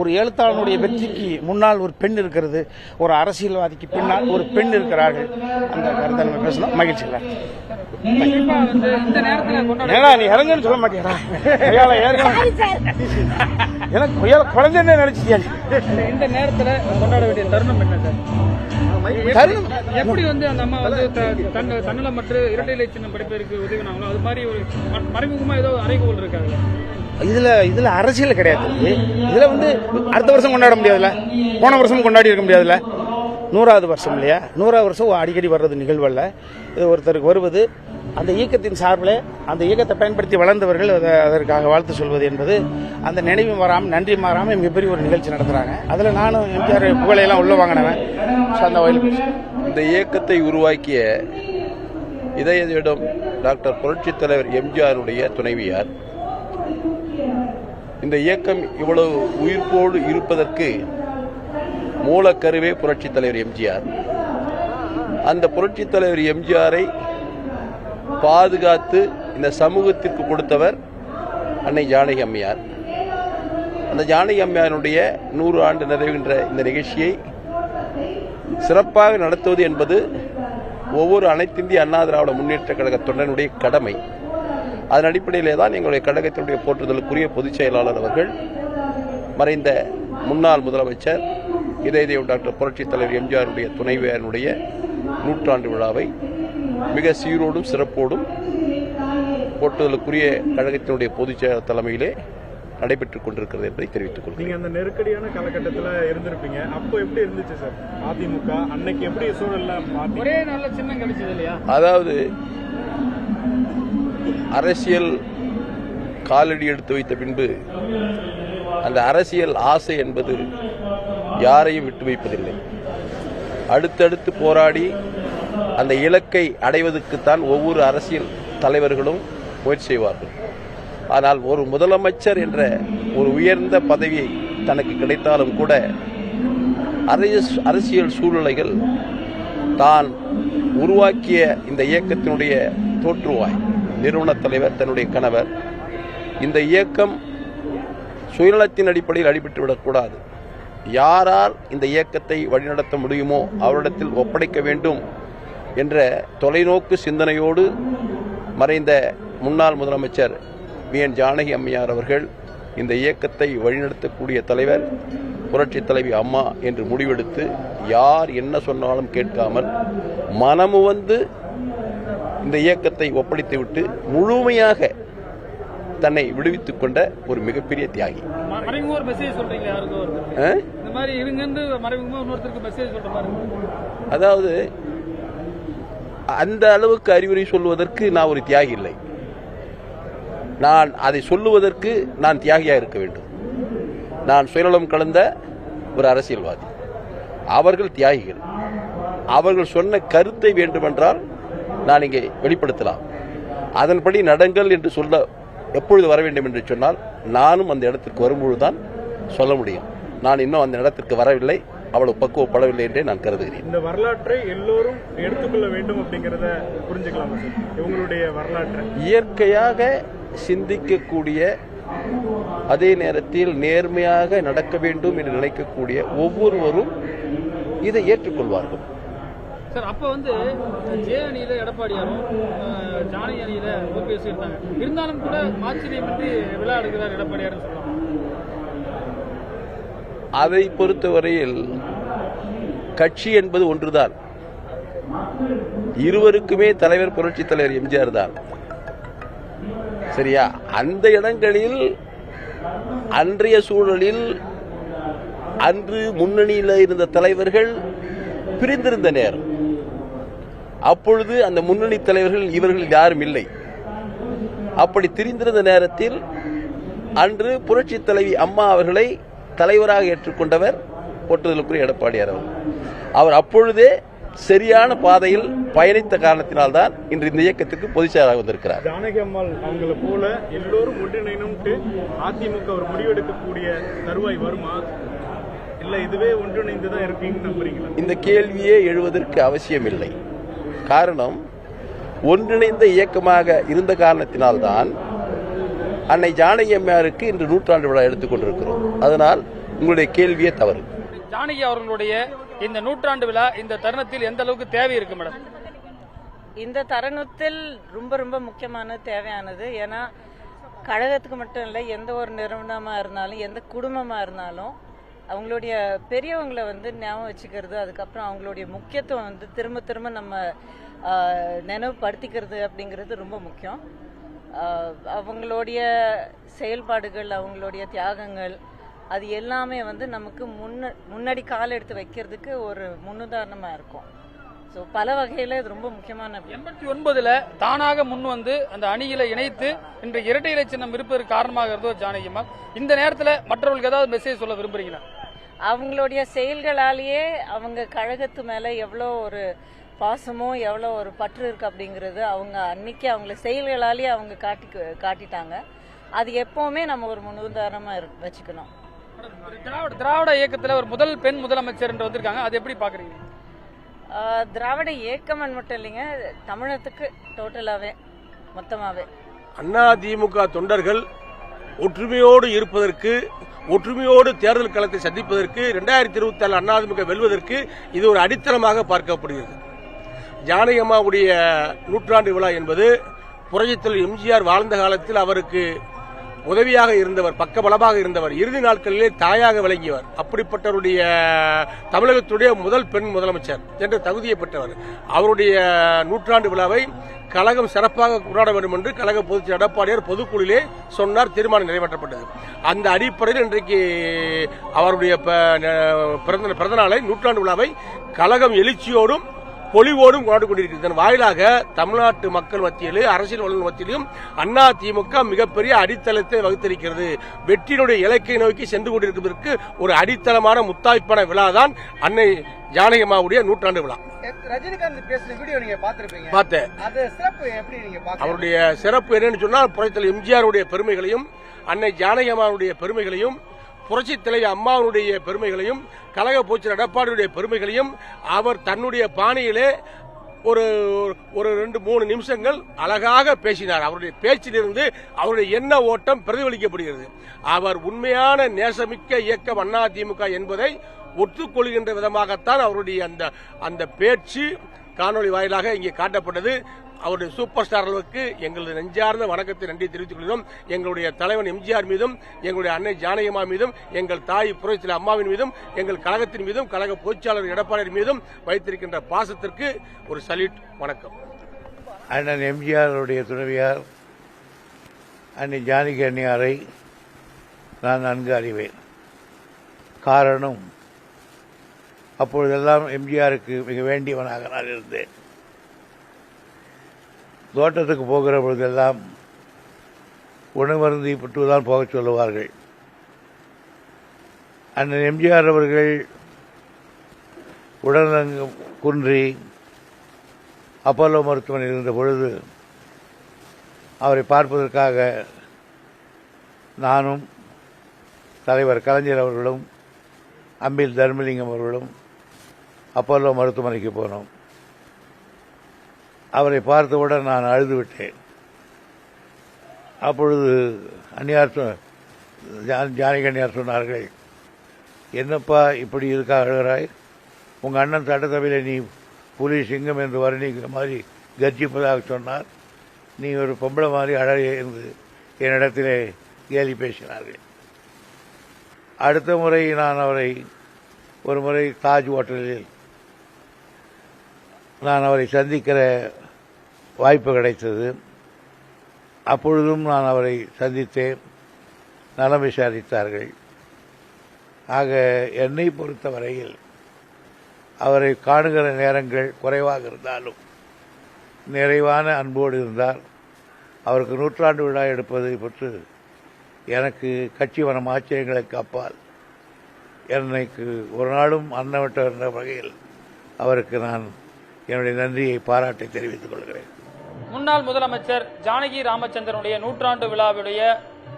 ஒரு எழுத்தாளனுடைய வெற்றிக்கு முன்னால் ஒரு பெண் இருக்கிறது, ஒரு அரசியல்வாதிக்கு பின்னால் ஒரு பெண் இருக்கிறார்கள். அந்த கருத்தை நம்ம பேசணும். மகிழ்ச்சி இல்லை ஏன்னா நீ இறங்குன்னு சொல்ல மாட்டேங்கிறா, எனக்கு குழந்தைன்னு நினைச்சிட்டியா? இந்த நேரத்துல கொண்டாட வேண்டிய தருணம் என்ன சார்? தருணம் எப்படி அந்த அம்மா தன்னலமற்ற இரட்டை இலை சின்னம் படிப்பதற்கு உதவினாங்களோ அது மாதிரி ஒரு மறைமுகமா ஏதோ அறைகோல் இருக்காங்க. இதுல அரசியல் கிடையாது. இதுல அடுத்த வருஷம் கொண்டாட முடியாதுல்ல, போன வருஷம் கொண்டாடி இருக்க முடியாதுல்ல. 100வது வருஷம் இல்லையா, 100வது வருஷம் அடிக்கடி வர்றது நிகழ்வல்ல. இது ஒருத்தருக்கு வருவது அந்த இயக்கத்தின் சார்பில் அந்த இயக்கத்தை பயன்படுத்தி வளர்ந்தவர்கள் அதற்காக வாழ்த்து சொல்வது என்பது அந்த நினைவு மாறாமல் நன்றி மாறாமல் மிகப்பெரிய ஒரு நிகழ்ச்சி நடத்துகிறாங்க. அதில் நானும் எம்ஜிஆர் புகழையெல்லாம் உள்ள வாங்கினவன். அந்த இந்த இயக்கத்தை உருவாக்கிய இதயம் டாக்டர் புரட்சித் தலைவர் எம்ஜிஆருடைய துணைவியார். இந்த இயக்கம் இவ்வளவு உயிர்ப்போடு இருப்பதற்கு மூலக்கருவே புரட்சித் தலைவர் எம்ஜிஆர். அந்த புரட்சித் தலைவர் எம்ஜிஆரை பாதுகாத்து இந்த சமூகத்திற்கு கொடுத்தவர் அன்னை ஜானகி அம்மையார். அந்த ஜானகி அம்மையாருடைய 100 ஆண்டு நிறைவுகின்ற இந்த நிகழ்ச்சியை சிறப்பாக நடத்துவது என்பது ஒவ்வொரு அனைத்திந்திய அண்ணா திராவிட முன்னேற்ற கழக தொண்டனுடைய கடமை. அதன் அடிப்படையிலே தான் எங்களுடைய கழகத்தினுடைய போற்றுதலுக்குரிய பொதுச் செயலாளர் அவர்கள் மறைந்த முன்னாள் முதலமைச்சர் இதயம் டாக்டர் புரட்சித் தலைவர் எம்ஜிஆருடைய துணைவியாருடைய 100ஆண்டு விழாவை மிக சீரோடும் சிறப்போடும் போற்றுதலுக்குரிய கழகத்தினுடைய பொதுச் செயலாளர் தலைமையிலே நடைபெற்றுக் கொண்டிருக்கிறது என்பதை தெரிவித்துக் கொள்கிறேன். நீங்க அந்த நெருக்கடியான காலகட்டத்தில் இருந்திருப்பீங்க. அப்போ எப்படி இருந்துச்சு சார் அதிமுக? அன்னைக்கு எப்படி சூழல்ல ஒரே நல்ல சின்னம் கிடைச்சது இல்லையா? அதாவது அரசியல் காலடி எடுத்து வைத்த பின்பு அந்த அரசியல் ஆசை என்பது யாரையும் விட்டு வைப்பதில்லை. அடுத்தடுத்து போராடி அந்த இலக்கை அடைவதற்குத்தான் ஒவ்வொரு அரசியல் தலைவர்களும் முயற்சி செய்வார்கள். ஆனால் ஒரு முதலமைச்சர் என்ற ஒரு உயர்ந்த பதவி தனக்கு கிடைத்தாலும் கூட அரசியல் சூழ்நிலைகள் தான் உருவாக்கிய இந்த இயக்கத்தினுடைய தோற்றுவாய் நிறுவன தலைவர் தன்னுடைய கணவர் இந்த இயக்கம் சுயநலத்தின் அடிப்படையில் அடிபட்டுவிடக்கூடாது, யாரால் இந்த இயக்கத்தை வழிநடத்த முடியுமோ அவரிடத்தில் ஒப்படைக்க வேண்டும் என்ற தொலைநோக்கு சிந்தனையோடு மறைந்த முன்னாள் முதலமைச்சர் வி.என். ஜானகி அம்மையார் அவர்கள் இந்த இயக்கத்தை வழிநடத்தக்கூடிய தலைவர் புரட்சித் தலைவி அம்மா என்று முடிவெடுத்து யார் என்ன சொன்னாலும் கேட்காமல் மனமு வந்து இந்த இயக்கத்தை ஒப்படைத்துவிட்டு முழுமையாக தன்னை விடுவித்துக் கொண்ட ஒரு மிகப்பெரிய தியாகி. அதாவது அந்த அளவுக்கு அறிவுரை சொல்வதற்கு நான் ஒரு தியாகி இல்லை. நான் அதை சொல்லுவதற்கு நான் தியாகியாக இருக்க வேண்டும். நான் சுயநலம் கலந்த ஒரு அரசியல்வாதி, அவர்கள் தியாகிகள். அவர்கள் சொன்ன கருத்தை வேண்டுமென்றால் நான் இங்கே வெளிப்படுத்தலாம். அதன்படி நடங்கள் என்று சொல்ல எப்பொழுது வர வேண்டும் என்று சொன்னால் நானும் அந்த இடத்திற்கு வரும்பொழுதுதான் சொல்ல முடியும். நான் இன்னும் அந்த இடத்திற்கு வரவில்லை, அவ்வளவு பக்குவப்படவில்லை என்றே நான் கருதுகிறேன். இந்த வரலாற்றை எல்லோரும் எடுத்துக்கொள்ள வேண்டும் அப்படிங்கிறத புரிஞ்சுக்கலாமா சார்? இவங்களுடைய வரலாற்றை இயற்கையாக சிந்திக்கக்கூடிய அதே நேரத்தில் நேர்மையாக நடக்க வேண்டும் என்று நினைக்கக்கூடிய ஒவ்வொருவரும் இதை ஏற்றுக்கொள்வார்கள். சார், அப்ப ஜே அணியில எடப்பாடியாரும் ஜானகி அணியில ஓபிஎஸ் இருந்தாங்க. இருந்தாலும் கூட ஆச்சரியமின்றி விழா எடுக்கிறார் எடப்பாடியார் சொல்லலாம். அதை பொறுத்தவரையில் கட்சி என்பது ஒன்றுதான். இருவருக்குமே தலைவர் புரட்சித் தலைவர் எம்ஜிஆர் தான். சரியா? அந்த இடங்களில் அன்றைய சூழலில் அன்று முன்னணியில் இருந்த தலைவர்கள் பிரிந்திருந்த நேரம். அப்பொழுது அந்த முன்னணி தலைவர்கள் இவர்கள் யாரும் இல்லை. அப்படி திரிந்திருந்த நேரத்தில் அன்று புரட்சித் தலைவி அம்மா அவர்களை தலைவராக ஏற்றுக்கொண்டவர் போற்றுதலுக்குரிய எடப்பாடியார் அவர்கள். அவர் அப்பொழுதே சரியான பாதையில் பயணித்த காரணத்தினால்தான் இன்று இந்த இயக்கத்துக்கு பொதுச் செயலாளராக வந்திருக்கிறார். ஜானகி அம்மாள் அவங்களை போல எல்லோரும் ஒன்றிணைந்து அதிமுக ஒரு முடிவெடுக்கக்கூடிய தருவாய் வருமா, இல்ல இதுவே ஒன்றிணைந்துதான் இருப்பீங்கன்னு நம்புறீங்களா? இந்த கேள்வியே எழுவதற்கு அவசியம் இல்லை. காரணம், ஒன்றிணைந்த இயக்கமாக இருந்த காரணத்தினால்தான் அன்னை ஜானகி அம்மையாருக்கு இன்று 100ஆண்டு விழா எடுத்துக் கொண்டிருக்கிறோம். அதனால் உங்களுடைய கேள்வியே தவறு. ஜானகி அவர்களுடைய இந்த 100ஆண்டு விழா இந்த தருணத்தில் எந்த அளவுக்கு தேவை இருக்கு மேடம்? இந்த தருணத்தில் ரொம்ப ரொம்ப முக்கியமான தேவையானது. ஏன்னா கழகத்துக்கு மட்டும் இல்லை, எந்த ஒரு நிறுவனமாக இருந்தாலும் எந்த குடும்பமாக இருந்தாலும் அவங்களுடைய பெரியவங்களை ஞாபகம் வச்சுக்கிறது, அதுக்கப்புறம் அவங்களுடைய முக்கியத்துவம் திரும்ப திரும்ப நம்ம நினைவுபடுத்திக்கிறது அப்படிங்கிறது ரொம்ப முக்கியம். அவங்களுடைய செயல்பாடுகள், அவங்களுடைய தியாகங்கள், அது எல்லாமே நமக்கு முன்னாடி கால் எடுத்து வைக்கிறதுக்கு ஒரு முன்னுதாரணமாக இருக்கும். ஸோ பல வகையில் இது ரொம்ப முக்கியமான. 89ல் தானாக முன் அந்த அணியில இணைத்து இன்று இரட்டை இலை சின்னம் இருப்பதற்கு காரணமாக இருந்தோ ஜானகி அம்மா. இந்த நேரத்தில் மற்றவர்களுக்கு ஏதாவது மெசேஜ் சொல்ல விரும்புறீங்களா? அவங்களுடைய செயல்களாலேயே அவங்க கழகத்து மேலே எவ்வளோ ஒரு பாசமும் எவ்வளோ ஒரு பற்று இருக்கு அப்படிங்கிறது அவங்க அன்னைக்கு அவங்கள செயல்களாலேயே அவங்க காட்டிட்டாங்க. அது எப்பவுமே நம்ம ஒரு முன்னுதாரணமா வச்சுக்கணும். திராவிட இயக்கத்துல ஒரு முதல் பெண் முதலமைச்சர் என்று வந்திருக்காங்க, அது எப்படி பாக்குறீங்க? திராவிட இயக்கம் மட்டும் இல்லைங்க, தமிழகத்துக்கு டோட்டலாவே மொத்தமாவே அதிமுக தொண்டர்கள் ஒற்றுமையோடு இருப்பதற்கு, ஒற்றுமையோடு தேர்தல் களத்தை சந்திப்பதற்கு, 2024 அதிமுக வெல்வதற்கு இது ஒரு அடித்தளமாக பார்க்கப்படுகிறது. ஜானகி அம்மாவுடைய நூற்றாண்டு விழா என்பது புரட்சித்தலைவர் எம்ஜிஆர் வாழ்ந்த காலத்தில் அவருக்கு உதவியாக இருந்தவர், பக்கபலமாக இருந்தவர், இறுதி நாட்களிலே தாயாக விளங்கியவர். அப்படிப்பட்டவருடைய தமிழகத்துடைய முதல் பெண் முதலமைச்சர் என்ற தகுதியை பெற்றவர். அவருடைய நூற்றாண்டு விழாவை கழகம் சிறப்பாக கொண்டாட வேண்டும் என்று கழக பொதுச் எடப்பாடியார் பொதுக்குழுவிலே சொன்னார். தீர்மானம் நிறைவேற்றப்பட்டது. அந்த அடிப்படையில் இன்றைக்கு அவருடைய பிறந்த நாளை, நூற்றாண்டு விழாவை கழகம் எழுச்சியோடும் பொலிவோடும் கொண்டு கொண்டிருக்கிறது. இதன் வாயிலாக தமிழ்நாட்டு மக்கள் மத்தியிலே, அரசியல் வல்லுநர் மத்தியிலும் அதிமுக மிகப்பெரிய அடித்தளத்தை வகுத்திருக்கிறது. வெற்றியினுடைய இலக்கை நோக்கி சென்று கொண்டிருப்பதற்கு ஒரு அடித்தளமான முத்தாய்ப்பான விழா தான் அன்னை ஜானகி அம்மாவுடைய நூற்றாண்டு விழா. ரஜினிகாந்த் பேசின வீடியோ நீங்க பாத்திருப்பீங்க. பார்த்தேன். அது சிறப்பு எப்படி நீங்க பாத்தீங்க? அவருடைய சிறப்பு என்னன்னு சொன்னால், புரட்சித்தலைவர் எம்ஜிஆருடைய பெருமைகளையும், அன்னை ஜானகி அம்மாவுடைய பெருமைகளையும், புரட்சி தலைவர் அம்மாவுடைய பெருமைகளையும், கழக பொதுச் எடப்பாடியுடைய பெருமைகளையும் அவர் தன்னுடைய பாணியிலே ஒரு 2-3 நிமிஷங்கள் அழகாக பேசினார். அவருடைய பேச்சிலிருந்து அவருடைய எண்ண ஓட்டம் பிரதிபலிக்கப்படுகிறது. அவர் உண்மையான நேசமிக்க இயக்கம் அதிமுக என்பதை ஒத்துக்கொள்கின்ற விதமாகத்தான் அவருடைய அந்த பேச்சு காணொலி வாயிலாக இங்கே காட்டப்பட்டது. அவருடைய சூப்பர் ஸ்டார் அளவுக்கு எங்களது நெஞ்சார்ந்த வணக்கத்தை நன்றி தெரிவித்துக் கொள்கிறோம். எங்களுடைய தலைவன் எம்ஜிஆர் மீதும், எங்களுடைய அன்னை ஜானகி அம்மா மீதும், எங்கள் தாய் புரட்சித்தலைவர் அம்மாவின் மீதும், எங்கள் கழகத்தின் மீதும், கழக பொதுச்சாளர் எடப்பாடியார் மீதும் வைத்திருக்கின்ற பாசத்திற்கு ஒரு சல்யூட், வணக்கம். அண்ணன் எம்ஜிஆருடைய துணைவியார் அன்னை ஜானகி அன்னியாரை நான் நன்கு அறிவேன். காரணம், அப்பொழுதெல்லாம் எம்ஜிஆருக்கு மிக வேண்டியவனாக நான் இருந்தேன். தோட்டத்துக்கு போகிற பொழுதெல்லாம் உணவருந்தி விட்டுதான் போகச் சொல்லுவார்கள். அண்ணன் எம்ஜிஆர் அவர்கள் உடல்நலம் குன்றி அப்போலோ மருத்துவமனையில் இருந்த பொழுது அவரை பார்ப்பதற்காக நானும் தலைவர் கலைஞர் அவர்களும் அம்பில் தர்மலிங்கம் அவர்களும் அப்போலோ மருத்துவமனைக்கு போனோம். அவரை பார்த்தவுடன் நான் அழுது விட்டேன். அப்பொழுது ஜானகி அன்னியார் சொன்னார்கள், என்னப்பா இப்படி இருக்கா அழுகிறாய்? உங்கள் அண்ணன் சட்டசபையில் நீ புலி சிங்கம் என்று வர்ணிக்கிற மாதிரி கர்ஜிப்பதாக சொன்னார். நீ ஒரு பொம்பளை மாதிரி அழகே என்று என்னிடத்திலே கேலி பேசினார்கள். அடுத்த முறை நான் அவரை ஒரு முறை தாஜ் ஹோட்டலில் நான் அவரை சந்திக்கிற வாய்ப்பு கிடைத்தது. அப்பொழுதும் நான் அவரை சந்தித்தேன். நலம் விசாரித்தார்கள். ஆக என்னை பொறுத்தவரையில் அவரை காணுகிற நேரங்கள் குறைவாக இருந்தாலும் நிறைவான அன்போடு இருந்தார். அவருக்கு நூற்றாண்டு விழா எடுப்பதை பற்றி எனக்கு கட்சி வனம் ஆச்சரியங்களுக்கு அப்பால் எனக்கு ஒரு நாளும் அன்னவட்ட என்ற வகையில் அவருக்கு நான் என்னுடைய நன்றியை பாராட்டை தெரிவித்துக் கொள்கிறேன். முன்னாள் முதலமைச்சர் ஜானகி ராமச்சந்திரனுடைய நூற்றாண்டு விழாவுடைய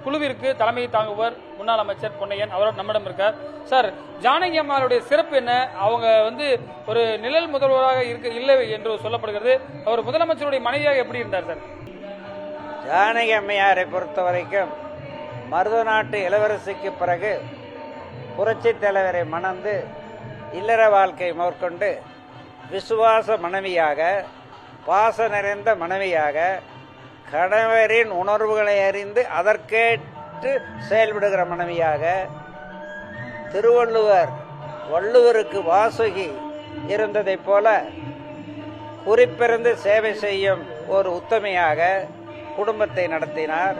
குழுவிற்கு தலைமை தாங்குவர் முன்னாள் அமைச்சர் பொன்னையன், அவர் நம்மிடம் இருக்கார். சார், ஜானகி அம்மாளுடைய சிறப்பு என்ன? அவங்க ஒரு நிழல் முதல்வராக இல்லை என்று சொல்லப்படுகிறது. அவர் முதலமைச்சருடைய மனைவியாக எப்படி இருந்தார் சார்? ஜானகி அம்மையாரை பொறுத்த வரைக்கும் மருத நாட்டு இளவரசிக்கு பிறகு புரட்சி தலைவரை மணந்து இல்லற வாழ்க்கை மேற்கொண்டு விசுவாச மனைவியாக, பாச நிறைந்த மனைவியாக, கணவரின் உணர்வுகளை அறிந்து அதற்கேற்று செயல்படுகிற மனைவியாக, திருவள்ளுவர் வள்ளுவருக்கு வாசுகி இருந்ததைப் போல குறிப்பிருந்து சேவை செய்யும் ஒரு உத்தமையாக குடும்பத்தை நடத்தினார்.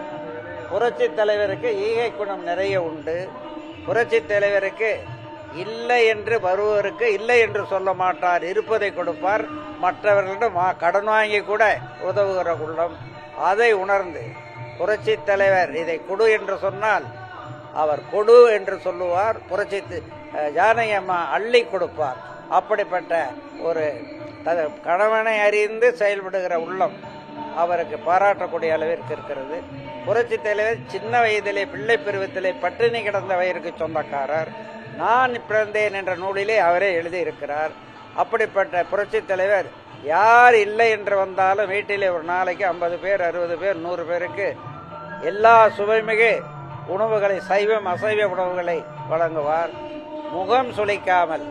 புரட்சி தலைவருக்கு ஈகை குணம் நிறைய உண்டு. புரட்சி தலைவருக்கு இல்லை என்று வருவருக்கு இல்லை என்று சொல்ல மாட்டார், இருப்பதை கொடுப்பார். மற்றவர்களிடம் கடன் வாங்கி கூட உதவுகிற உள்ளம். அதை உணர்ந்து புரட்சி தலைவர் இதை கொடு என்று சொன்னால் அவர் கொடு என்று சொல்லுவார். புரட்சி ஜானகி அம்மா அள்ளி கொடுப்பார். அப்படிப்பட்ட ஒரு கணவனை அறிந்து செயல்படுகிற உள்ளம் அவருக்கு பாராட்டக்கூடிய அளவிற்கு இருக்கிறது. புரட்சி தலைவர் சின்ன வயதிலே பிள்ளை பருவத்திலே பட்டினி கிடந்த வயிறுக்கு சொந்தக்காரர். நான் பிறந்தேன் என்ற நூலிலே அவரே எழுதியிருக்கிறார். அப்படிப்பட்ட புரட்சி தலைவர் யார் இல்லை என்று வந்தாலும் வீட்டிலே ஒரு நாளைக்கு 50 பேர் 60 பேர் 100 பேருக்கு எல்லா சுவைமிகு உணவுகளை சைவம் அசைவ உணவுகளை வழங்குவார். முகம் சுளிக்காமல்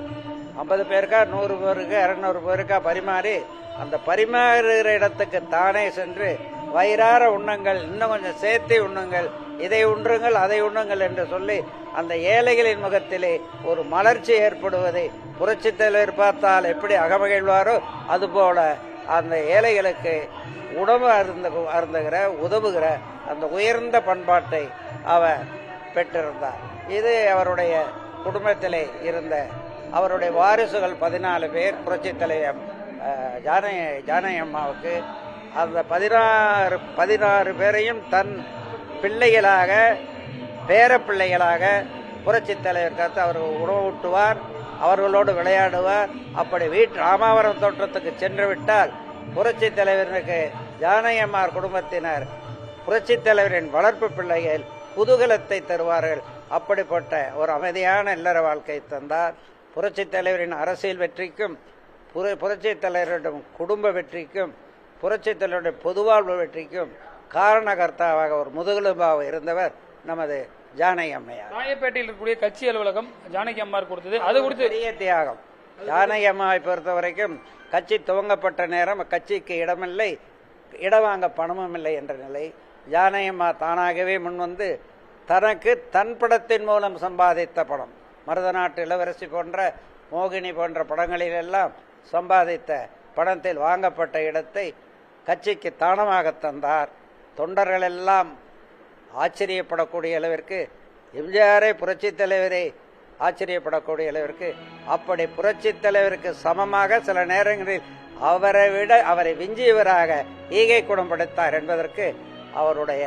50 பேருக்கா 100 பேருக்கா 200 பேருக்கா பரிமாறி அந்த பரிமாறுகிற இடத்துக்கு தானே சென்று வயிறார உண்ணுங்கள், இன்னும் கொஞ்சம் சேர்த்து உண்ணுங்கள், இதை உண்ணுங்கள் அதை உண்ணுங்கள் என்று சொல்லி அந்த ஏழைகளின் முகத்திலே ஒரு மலர்ச்சி ஏற்படுவதை புரட்சி தலைவர் பார்த்தால் எப்படி அகமகிழ்வாரோ அதுபோல அந்த ஏழைகளுக்கு உணவு அருந்துகிற உதவுகிற அந்த உயர்ந்த பண்பாட்டை அவர் பெற்றிருந்தார். இது அவருடைய குடும்பத்திலே இருந்த அவருடைய வாரிசுகள் 14 பேர் புரட்சி தலைவர் ஜானகி அம்மாவுக்கு அந்த 16 பேரையும் தன் பிள்ளைகளாக பேரப்பிள்ளைகளாக புரட்சி தலைவர் காத்து அவர்கள் உணவு ஊட்டுவார், அவர்களோடு விளையாடுவார். அப்படி ராமாவரம் தோட்டத்துக்கு சென்று விட்டால் புரட்சி தலைவருக்கு ஜானகி அம்மார் குடும்பத்தினர் புரட்சி தலைவரின் வளர்ப்பு பிள்ளைகள் குதூகலத்தை தருவார்கள். அப்படிப்பட்ட ஒரு அமைதியான இல்லற வாழ்க்கை தந்தார். புரட்சி தலைவரின் அரசியல் வெற்றிக்கும் புரட்சி தலைவரிடம் குடும்ப வெற்றிக்கும் புரட்சி தலைவருடைய பொதுவாழ்வு வெற்றிக்கும் காரணகர்த்தாவாக ஒரு முதுகெலும்பாக இருந்தவர் நமது ஜானகி அம்மையார். ராயப்பேட்டையில் இருக்கக்கூடிய கட்சி அலுவலகம் ஜானகி அம்மார் கொடுத்தது, அது குறித்து பெரிய தியாகம். ஜானகி அம்மாவை பொறுத்த வரைக்கும் கட்சி துவங்கப்பட்ட நேரம் கட்சிக்கு இடமில்லை, இடம் வாங்க பணமும் இல்லை என்ற நிலை. ஜானகி அம்மா தானாகவே முன்வந்து தனக்கு தன் படத்தின் மூலம் சம்பாதித்த பணம், மருதநாட்டு இளவரசி போன்ற மோகினி போன்ற படங்களிலெல்லாம் சம்பாதித்த பணத்தில் வாங்கப்பட்ட இடத்தை கட்சிக்கு தானமாக தந்தார். தொண்டர்கள் எல்லாம் ஆச்சரியப்படக்கூடிய அளவிற்கு, எம்ஜிஆரை புரட்சி தலைவரை ஆச்சரியப்படக்கூடிய அளவிற்கு, அப்படி புரட்சி தலைவருக்கு சமமாக சில நேரங்களில் அவரை விட அவரை விஞ்சியவராக ஈகை குணம் படைத்தார் என்பதற்கு அவருடைய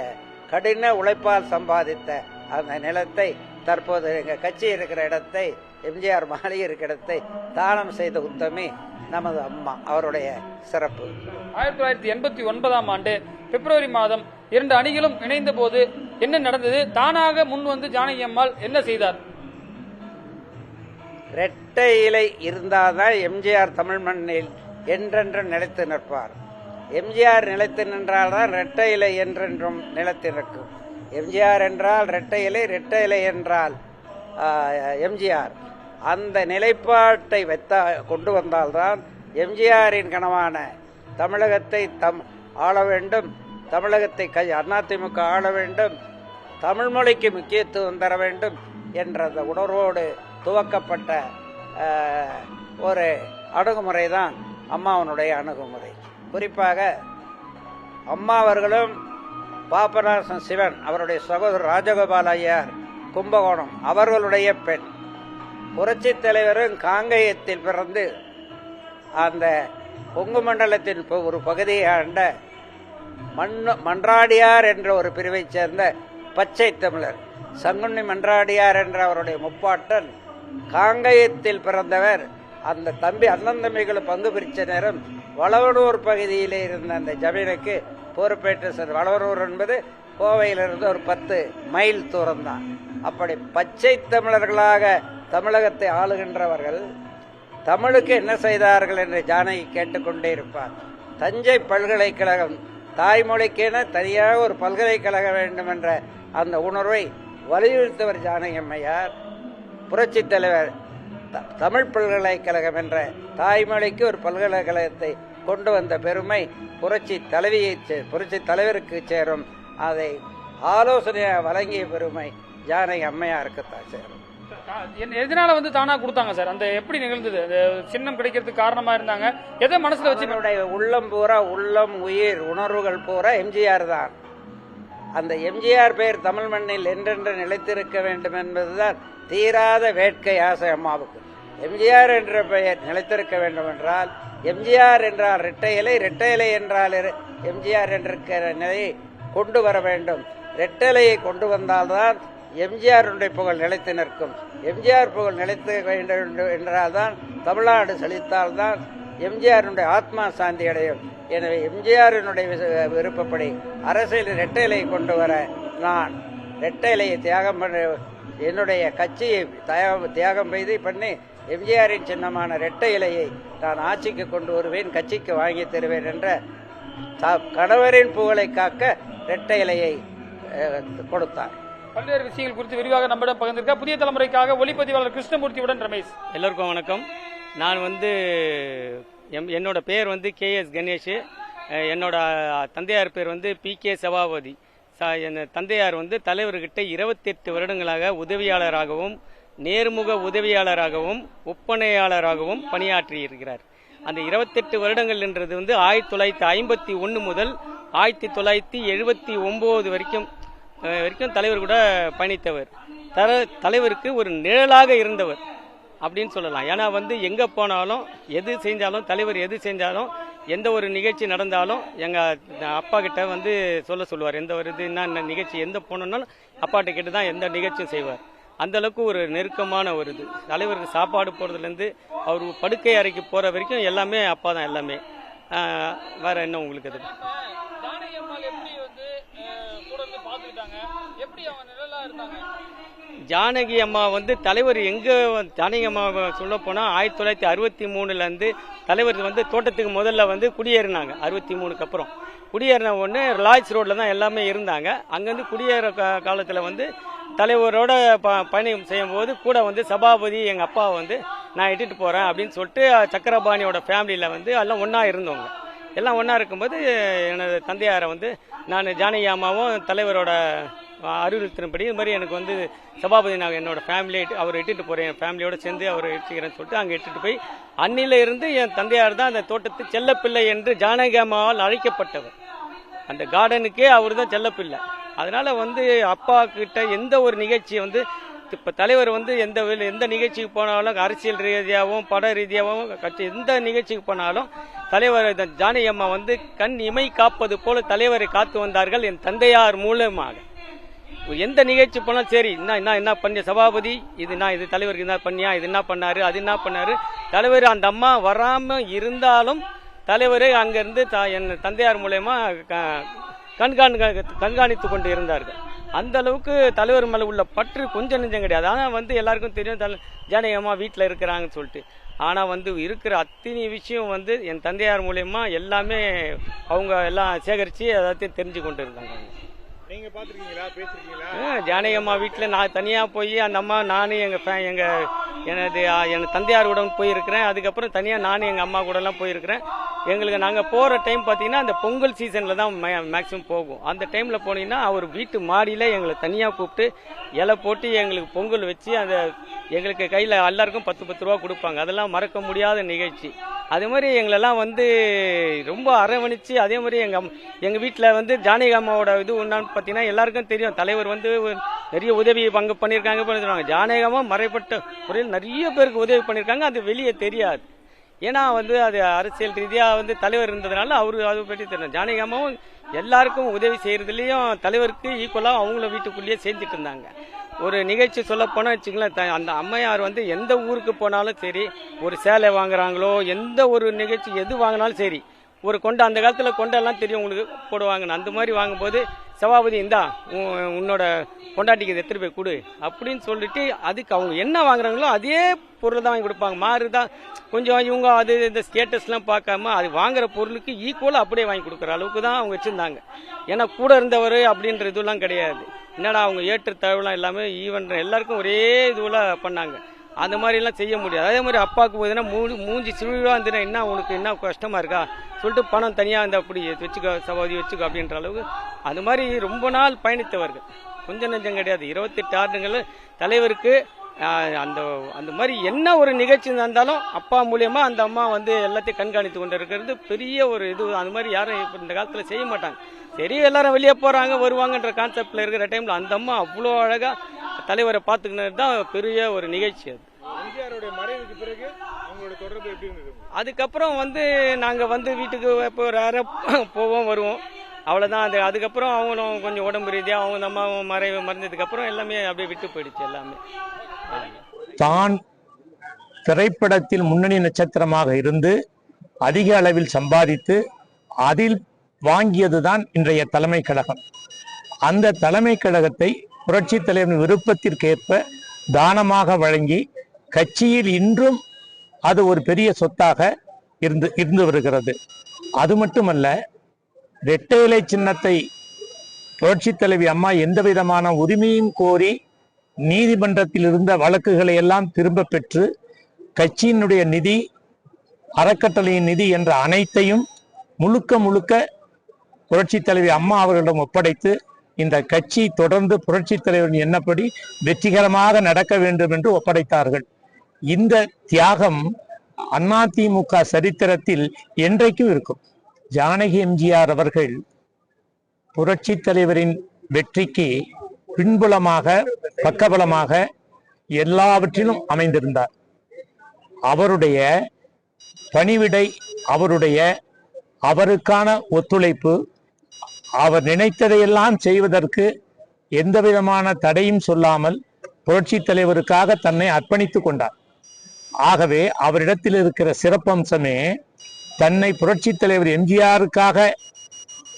கடின உழைப்பால் சம்பாதித்த அந்த நிலத்தை தற்போது எங்கள் கட்சி இருக்கிற இடத்தை, எம்ஜிஆர் மாளிகை இருக்கிற இடத்தை தானம் செய்த உத்தமி நமது அம்மா. அவருடைய சிறப்பு 1989ஆம் ஆண்டு பிப்ரவரி மாதம் 2 அணிகளும் இணைந்த போது என்ன நடந்தது? தானாக முன் வந்து ஜானகி அம்மாள் என்ன செய்தார்? இரட்டை இலை இருந்தால்தான் எம்ஜிஆர் தமிழ் மண்ணில் என்றென்று நிலைத்து நிற்பார். எம்ஜிஆர் நிலைத்து நின்றால்தான் இரட்டை இலை என்றென்றும் நிலைத்து நிற்கும். எம்ஜிஆர் என்றால் இரட்டை இலை, இரட்டை இலை என்றால் எம்ஜிஆர். அந்த நிலைப்பாட்டை கொண்டு வந்தால்தான் எம்ஜிஆரின் கனவான தமிழகத்தை ஆள வேண்டும், தமிழகத்தை அதிமுக ஆள வேண்டும், தமிழ் மொழிக்கு முக்கியத்துவம் தர வேண்டும் என்ற அந்த உணர்வோடு துவக்கப்பட்ட ஒரு அணுகுமுறை தான் அம்மாவனுடைய அணுகுமுறை. குறிப்பாக அம்மா அவர்களும் பாபநாசம் சிவன் அவருடைய சகோதரர் ராஜகோபால் ஐயர் கும்பகோணம் அவர்களுடைய பெண். புரட்சி தலைவரும் காங்கேயத்தில் பிறந்து அந்த கொங்கு மண்டலத்தின் ஒரு பகுதியை ஆண்ட மன்றாடியார் என்ற ஒரு பிரிவை சேர்ந்த பச்சை தமிழர் சங்குண்ணி மன்றாடியார் என்ற அவருடைய முப்பாட்டன் காங்கேயத்தில் பிறந்தவர். அந்த அண்ணன் தம்பிகளும் பங்கு பிரிச்ச நேரம் வளவனூர் பகுதியிலே இருந்த அந்த ஜமீனுக்கு பொறுப்பேற்று சென்ற. வளவனூர் என்பது கோவையிலிருந்து ஒரு 10 மைல் தூரம் தான். அப்படி பச்சை தமிழர்களாக தமிழகத்தை ஆளுகின்றவர்கள் தமிழுக்கு என்ன செய்தார்கள் என்று ஜானகி கேட்டுக்கொண்டே இருப்பார். தஞ்சை பல்கலைக்கழகம் தாய்மொழிக்கென தனியாக ஒரு பல்கலைக்கழகம் வேண்டும் என்ற அந்த உணர்வை வலியுறுத்தவர் ஜானகி அம்மையார். புரட்சி தலைவர் தமிழ் பல்கலைக்கழகம் என்ற தாய்மொழிக்கு ஒரு பல்கலைக்கழகத்தை கொண்டு வந்த பெருமை புரட்சி தலைவருக்கு சேரும். அதை ஆலோசனையாக வழங்கிய பெருமை ஜானகி அம்மையாருக்குத்தான் சேரும். எதனால வந்து தானா கொடுத்தாங்க சார்? அந்த எப்படி நிகழ்ந்தது? அந்த சின்னம் கிடைக்கிறதுக்கு காரணமா இருந்தாங்க? எதை மனசுல வச்சு? உள்ளம் பூரா, உள்ளம் உயிர் உணர்வுகள் பூரா எம்ஜிஆர் தான். அந்த எம்ஜிஆர் பெயர் தமிழ் மண்ணில் என்றென்று நிலைத்திருக்க வேண்டும் என்பதுதான் தீராத வேட்கை ஆசை அம்மாவுக்கு. எம்ஜிஆர் என்ற பெயர் நிலைத்திருக்க வேண்டும் என்றால், எம்ஜிஆர் என்றால் இரட்டை இலை, இரட்டை இலை என்றால் எம்ஜிஆர் என்றிருக்கிற நிலையை கொண்டு வர வேண்டும். இரட்டை இலையை கொண்டு வந்தால்தான் எம்ஜிஆருடைய புகழ் நிலைத்து நிற்கும். எம்ஜிஆர் புகழ் நிலைத்து வேண்டும் என்றால்தான் தமிழ்நாடு செழித்தால்தான் எம்ஜிஆருடைய ஆத்மா சாந்தி அடையும். எனவே எம்ஜிஆரினுடைய விருப்பப்படி அரசியல் இரட்டை இலையை கொண்டு வர நான் இரட்டை இலையை தியாகம் பண்ண என்னுடைய கட்சியை தியாகம் பண்ணி எம்ஜிஆரின் சின்னமான இரட்டை இலையை நான் ஆட்சிக்கு கொண்டு வருவேன், கட்சிக்கு வாங்கி தருவேன் என்ற கணவரின் புகழை காக்க இரட்டை இலையை கொடுத்தார். பல்வேறு விஷயங்கள் குறித்து விரிவாக நம்மிடம் பகிர்ந்திருக்க புதிய தலைமுறைக்காக ஒளிப்பதிவாளர் கிருஷ்ணமூர்த்தியுடன் ரமேஷ். எல்லோருக்கும் வணக்கம். நான் என்னோட பேர் கேஎஸ் கணேஷ். என்னோட தந்தையார் பேர் PK சபாபதி. என் தந்தையார் தலைவர்கிட்ட 28 வருடங்களாக உதவியாளராகவும் நேர்முக உதவியாளராகவும் ஒப்பனையாளராகவும் பணியாற்றி இருக்கிறார். அந்த 28 வருடங்கள் என்றது 1951 முதல் 1979 வரைக்கும் தலைவர் கூட பயணித்தவர். தலைவருக்கு ஒரு நிழலாக இருந்தவர் அப்படின்னு சொல்லலாம். ஏன்னா எங்கே போனாலும் எது செஞ்சாலும் தலைவர் எது செஞ்சாலும் எந்த ஒரு நிகழ்ச்சி நடந்தாலும் எங்கள் அப்பா கிட்ட சொல்லுவார். எந்த ஒரு இது என்ன நிகழ்ச்சி எந்த போனோம்னாலும் அப்பாட்ட கேட்டு தான் எந்த நிகழ்ச்சியும் செய்வார். அந்தளவுக்கு ஒரு நெருக்கமான ஒரு இது. தலைவருக்கு சாப்பாடு போகிறதுலேருந்து அவர் படுக்கை அறைக்கு போகிற வரைக்கும் எல்லாமே அப்பா தான் எல்லாமே. வேறு என்ன உங்களுக்கு அது ஜானகி அம்மா தலைவர் எங்கே ஜானகி அம்மா சொல்ல போனால் 1963 தலைவர் தோட்டத்துக்கு முதல்ல குடியேறினாங்க. 63க்கு அப்புறம் குடியேறின உடனே ரிலாய்ஸ் ரோட்டில் தான் எல்லாமே இருந்தாங்க. அங்கேருந்து குடியேற காலத்தில் தலைவரோட பயணம் செய்யும் போது கூட சபாபதி எங்கள் அப்பா நான் இட்டுட்டு போகிறேன் அப்படின்னு சொல்லிட்டு சக்கரபாணியோட ஃபேமிலியில் எல்லாம் ஒன்றா இருந்தவங்க. எல்லாம் ஒன்றா இருக்கும்போது எனது தந்தையாரை நான் ஜானகி அம்மாவும் தலைவரோட அறிவுறுத்தினபடி இது மாதிரி எனக்கு சபாபதி நான் என்னோட ஃபேமிலி அவர் இட்டுட்டு போகிறேன், என் ஃபேமிலியோட சேர்ந்து அவர் இட்டுக்கிறேன்னு சொல்லிட்டு அங்கே இட்டுட்டு போய் அன்னில இருந்து என் தந்தையார் தான் அந்த தோட்டத்து செல்லப்பிள்ளை என்று ஜானகி அம்மாவால் அழைக்கப்பட்டவர். அந்த கார்டனுக்கே அவர் தான் செல்லப்பிள்ளை. அதனால அப்பா கிட்ட எந்த ஒரு நிகழ்ச்சி இப்போ தலைவர் எந்த நிகழ்ச்சிக்கு போனாலும் அரசியல் ரீதியாகவும் பட ரீதியாகவும் கட்சி எந்த நிகழ்ச்சிக்கு போனாலும் தலைவர் ஜானகி அம்மா கண் இமை காப்பது போல தலைவரை காத்து வந்தார்கள் என் தந்தையார் மூலமாக. எந்த நிகழ்ச்சி போனாலும் சரி என்ன பண்ண சபாபதி இது தலைவருக்கு என்ன பண்ணியா, இது என்ன பண்ணாரு, அது என்ன பண்ணாரு. தலைவர் அந்த அம்மா வராம இருந்தாலும் தலைவரை அங்கிருந்து என் தந்தையார் மூலமா கண்காணித்து கொண்டு இருந்தார்கள். அந்த அளவுக்கு தலைவர் மேலே உள்ள பற்று கொஞ்சம் நெஞ்சம் கிடையாது. ஆனால் எல்லாருக்கும் தெரியும் ஜானகி அம்மா வீட்டில் இருக்கிறாங்கன்னு சொல்லிட்டு. ஆனால் இருக்கிற அத்தனை விஷயம் என் தந்தையார் மூலயமா எல்லாமே அவங்க எல்லாம் சேகரித்து எல்லாத்தையும் தெரிஞ்சு கொண்டு இருந்தாங்க. நீங்க பாத்துருக்கீங்களா, பேசிருக்கீங்களா? ஜானகி அம்மா வீட்டில் நான் தனியாக போய் அந்த அம்மா நானும் என் தந்தையாருடன் போயிருக்கிறேன். அதுக்கப்புறம் தனியாக நானும் எங்கள் அம்மா கூடலாம் போயிருக்கிறேன். எங்களுக்கு நாங்கள் போகிற டைம் பார்த்தீங்கன்னா அந்த பொங்கல் சீசனில் தான் மேக்ஸிமம் போகும். அந்த டைமில் போனீங்கன்னா அவர் வீட்டு மாடியில் எங்களை தனியாக கூப்பிட்டு இலை போட்டு எங்களுக்கு பொங்கல் வச்சு அந்த எங்களுக்கு கையில் எல்லாருக்கும் 10 ரூபா கொடுப்பாங்க. அதெல்லாம் மறக்க முடியாத நிகழ்ச்சி. அதே மாதிரி எங்களெல்லாம் ரொம்ப அரவணைச்சு அதே மாதிரி எங்கள் வீட்டில் ஜானகி அம்மாவோட இது ஒன்றான்னு பார்த்தீங்கன்னா எல்லாருக்கும் தெரியும். தலைவர் நிறைய உதவி பங்கு பண்ணியிருக்காங்க. ஜானகி அம்மா மறைப்பட்ட முறையில் நிறைய பேருக்கு உதவி பண்ணியிருக்காங்க. அது வெளியே தெரியாது. ஏன்னா அது அரசியல் ரீதியாக தலைவர் இருந்ததுனால அவரு அதை பற்றி தெரியும். ஜானகி அம்மாவும் எல்லாருக்கும் உதவி செய்யறதுலயும் தலைவருக்கு ஈக்குவலாக அவங்கள வீட்டுக்குள்ளேயே செஞ்சுட்டு இருந்தாங்க. ஒரு நிகழ்ச்சி சொல்ல போனால் வச்சுங்களேன், அந்த அம்மையார் எந்த ஊருக்கு போனாலும் சரி, ஒரு சேலை வாங்குறாங்களோ எந்த ஒரு நிகழ்ச்சி எது வாங்கினாலும் சரி, ஒரு கொண்டை அந்த காலத்தில் கொண்டெல்லாம் தெரியும் உங்களுக்கு போடுவாங்க. அந்த மாதிரி வாங்கும்போது சபாபதி இந்தா உன்னோட கொண்டாட்டிக்கு எடுத்துட்டு போய் கொடு அப்படின்னு சொல்லிட்டு அதுக்கு அவங்க என்ன வாங்குறாங்களோ அதே பொருள் தான் வாங்கி கொடுப்பாங்க. மாறுதான் கொஞ்சம் இவங்க அது இந்த ஸ்டேட்டஸ்லாம் பார்க்காம அது வாங்குற பொருளுக்கு ஈக்குவலாக அப்படியே வாங்கி கொடுக்குற அளவுக்கு தான் அவங்க வச்சுருந்தாங்க. ஏன்னா கூட இருந்தவர் அப்படின்ற இதுலாம் கிடையாது. என்னடா அவங்க ஏற்று தழுவலாம் எல்லாமே ஈவன் எல்லாருக்கும் ஒரே இதுவெல்லாம் பண்ணாங்க. அந்த மாதிரிலாம் செய்ய முடியாது. அதே மாதிரி அப்பாவுக்கு போதுன்னா மூஞ்சி சிவிழாக இருந்துன்னா என்ன உனக்கு என்ன கஷ்டமாக இருக்கா சொல்லிட்டு பணம் தனியாக இந்த அப்படி வச்சுக்கோ சபாதி வச்சுக்கோ அப்படின்ற அளவுக்கு அது மாதிரி ரொம்ப நாள் பயணித்தவர்கள். கொஞ்சம் நெஞ்சம் கிடையாது. 28 ஆண்டுகள் தலைவருக்கு அந்த மாதிரி என்ன ஒரு நிகழ்ச்சி இருந்தாலும் அப்பா மூலியமா அந்த அம்மா எல்லாத்தையும் கண்காணித்து கொண்டு இருக்கிறது பெரிய ஒரு இது. அந்த மாதிரி யாரும் இப்போ இந்த காலத்தில் செய்ய மாட்டாங்க. சரி எல்லாரும் வெளியே போகிறாங்க வருவாங்கன்ற கான்செப்டில் இருக்கிற டைமில் அந்த அம்மா அவ்வளோ அழகாக தலைவரை பார்த்துக்கினது தான் பெரிய ஒரு நிகழ்ச்சி. அது எம்ஜிஆருடைய மறைவுக்கு பிறகு அவங்களோட தொடர்பு எப்படி இருந்தது? அதுக்கப்புறம் நாங்கள் வீட்டுக்கு இப்போ போவோம் வருவோம், அவ்வளோதான். அதுக்கப்புறம் அவங்களும் கொஞ்சம் உடம்பு ரீதியாக அவங்க அம்மா மறைந்ததுக்கப்புறம் எல்லாமே அப்படியே விட்டு போயிடுச்சு. எல்லாமே தான் திரைப்படத்தில் முன்னணி நட்சத்திரமாக இருந்து அதிக அளவில் சம்பாதித்து அதில் வாங்கியதுதான் இன்றைய தலைமை கழகம். அந்த தலைமை கழகத்தை புரட்சித் தலைவரின் விருப்பத்திற்கேற்ப தானமாக வழங்கி கட்சியில் இன்றும் அது ஒரு பெரிய சொத்தாக இருந்து வருகிறது. அது மட்டுமல்ல, இரட்டை இலை சின்னத்தை புரட்சித் தலைவி அம்மா எந்த விதமான உரிமையும் கோரி நீதிமன்றத்தில் இருந்த வழக்குகளை எல்லாம் திரும்ப பெற்று கட்சியினுடைய நிதி, அறக்கட்டளையின் நிதி என்ற அனைத்தையும் முழுக்க புரட்சித் தலைவி அம்மா அவர்களிடம் ஒப்படைத்து இந்த கட்சி தொடர்ந்து புரட்சித் தலைவரின் எண்ணப்படி வெற்றிகரமாக நடக்க வேண்டும் என்று ஒப்படைத்தார்கள். இந்த தியாகம் அதிமுக சரித்திரத்தில் என்றைக்கும் இருக்கும். ஜானகி எம்ஜிஆர் அவர்கள் புரட்சித் தலைவரின் வெற்றிக்கு பின்புலமாக, பக்கபலமாக எல்லாவற்றிலும் அமைந்திருந்தார். அவருடைய பணிவிடை, அவருக்கான ஒத்துழைப்பு, அவர் நினைத்ததையெல்லாம் செய்வதற்கு எந்த விதமான தடையும் சொல்லாமல் புரட்சித் தலைவருக்காக தன்னை அர்ப்பணித்துக் கொண்டார். ஆகவே அவரிடத்தில் இருக்கிற சிறப்பம்சமே தன்னை புரட்சித் தலைவர் எம்ஜிஆருக்காக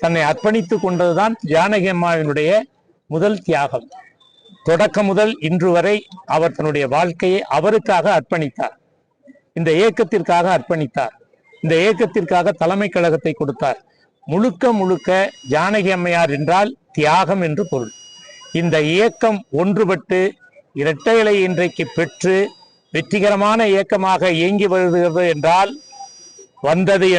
தன்னை அர்ப்பணித்துக் கொண்டதுதான் ஜானகி அம்மாவினுடைய முதல் தியாகம். தொடக்கம் முதல் இன்று வரை அவர் தன்னுடைய வாழ்க்கையை அவருக்காக அர்ப்பணித்தார். இந்த இயக்கத்திற்காக அர்ப்பணித்தார். இந்த இயக்கத்திற்காக தலைமை கழகத்தை கொடுத்தார். முழுக்க ஜானகி அம்மையார் என்றால் தியாகம் என்று பொருள். இந்த இயக்கம் ஒன்றுபட்டு இரட்டை இலை இன்றைக்கு பெற்று வெற்றிகரமான இயக்கமாக இயங்கி வருகிறது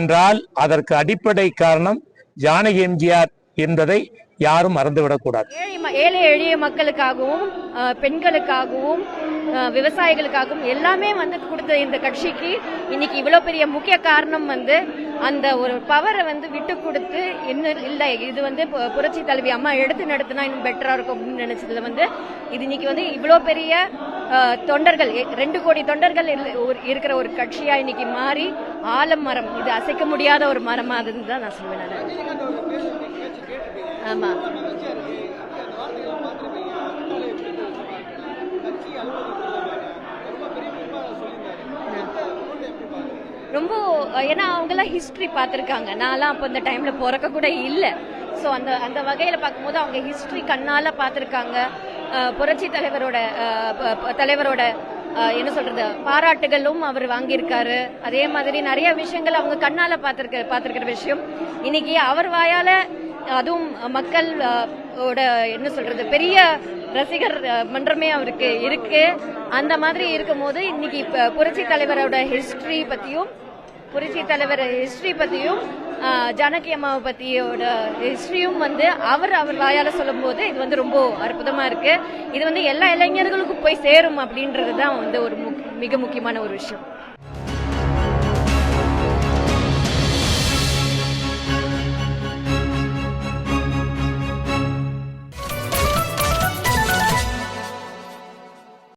என்றால் அதற்கு அடிப்படை காரணம் ஜானகி எம்ஜிஆர் என்பதை யாரும் மறந்துவிடக்கூடாது. ஏழை எளிய மக்களுக்காகவும், பெண்களுக்காகவும், விவசாயிகளுக்காகவும் எல்லாமே கொடுத்த இந்த கட்சிக்கு இன்னைக்கு இவ்வளவு பெரிய முக்கிய காரணம் அந்த ஒரு பவரை விட்டு கொடுத்து இன்னும் இல்லை, இது புரட்சி தலைவி அம்மா எடுத்து நடத்தினா இன்னும் பெட்டரா இருக்கும் அப்படின்னு நினைச்சதுல இது இன்னைக்கு இவ்வளவு பெரிய தொண்டர்கள், 2 கோடி தொண்டர்கள் இருக்கிற ஒரு கட்சியா இன்னைக்கு மாறி ஆலமரம், இது அசைக்க முடியாத ஒரு மரமா அதுதான் நான் சொல்லுவேன். ஆமா, ரொம்ப, ஏன்னா அவங்கெல்லாம் ஹிஸ்டரி பார்த்துருக்காங்க. நான்லாம் அப்போ இந்த டைம்ல பிறக்க கூட இல்லை. ஸோ அந்த வகையில பார்க்கும்போது அவங்க ஹிஸ்டரி கண்ணால பார்த்துருக்காங்க. புரட்சி தலைவரோட என்ன சொல்றது, பாராட்டுகளும் அவர் வாங்கியிருக்காரு. அதே மாதிரி நிறைய விஷயங்கள் அவங்க கண்ணால பார்த்திருக்கிற விஷயம் இன்னைக்கு அவர் வாயால, அதுவும் மக்கள் என்ன சொல்றது, பெரிய ரசிகர் மன்றமே அவருக்கு இருக்கு. அந்த மாதிரி இருக்கும் போது இன்னைக்கு புரட்சி தலைவரோட ஹிஸ்டரி பத்தியும் ஜானகி அம்மாவை பத்தியோட ஹிஸ்டரியும் அவர் வாயால சொல்லும் போது இது ரொம்ப அற்புதமா இருக்கு. இது எல்லா இளைஞர்களுக்கும் போய் சேரும் அப்படின்றதுதான் ஒரு மிக முக்கியமான ஒரு விஷயம்.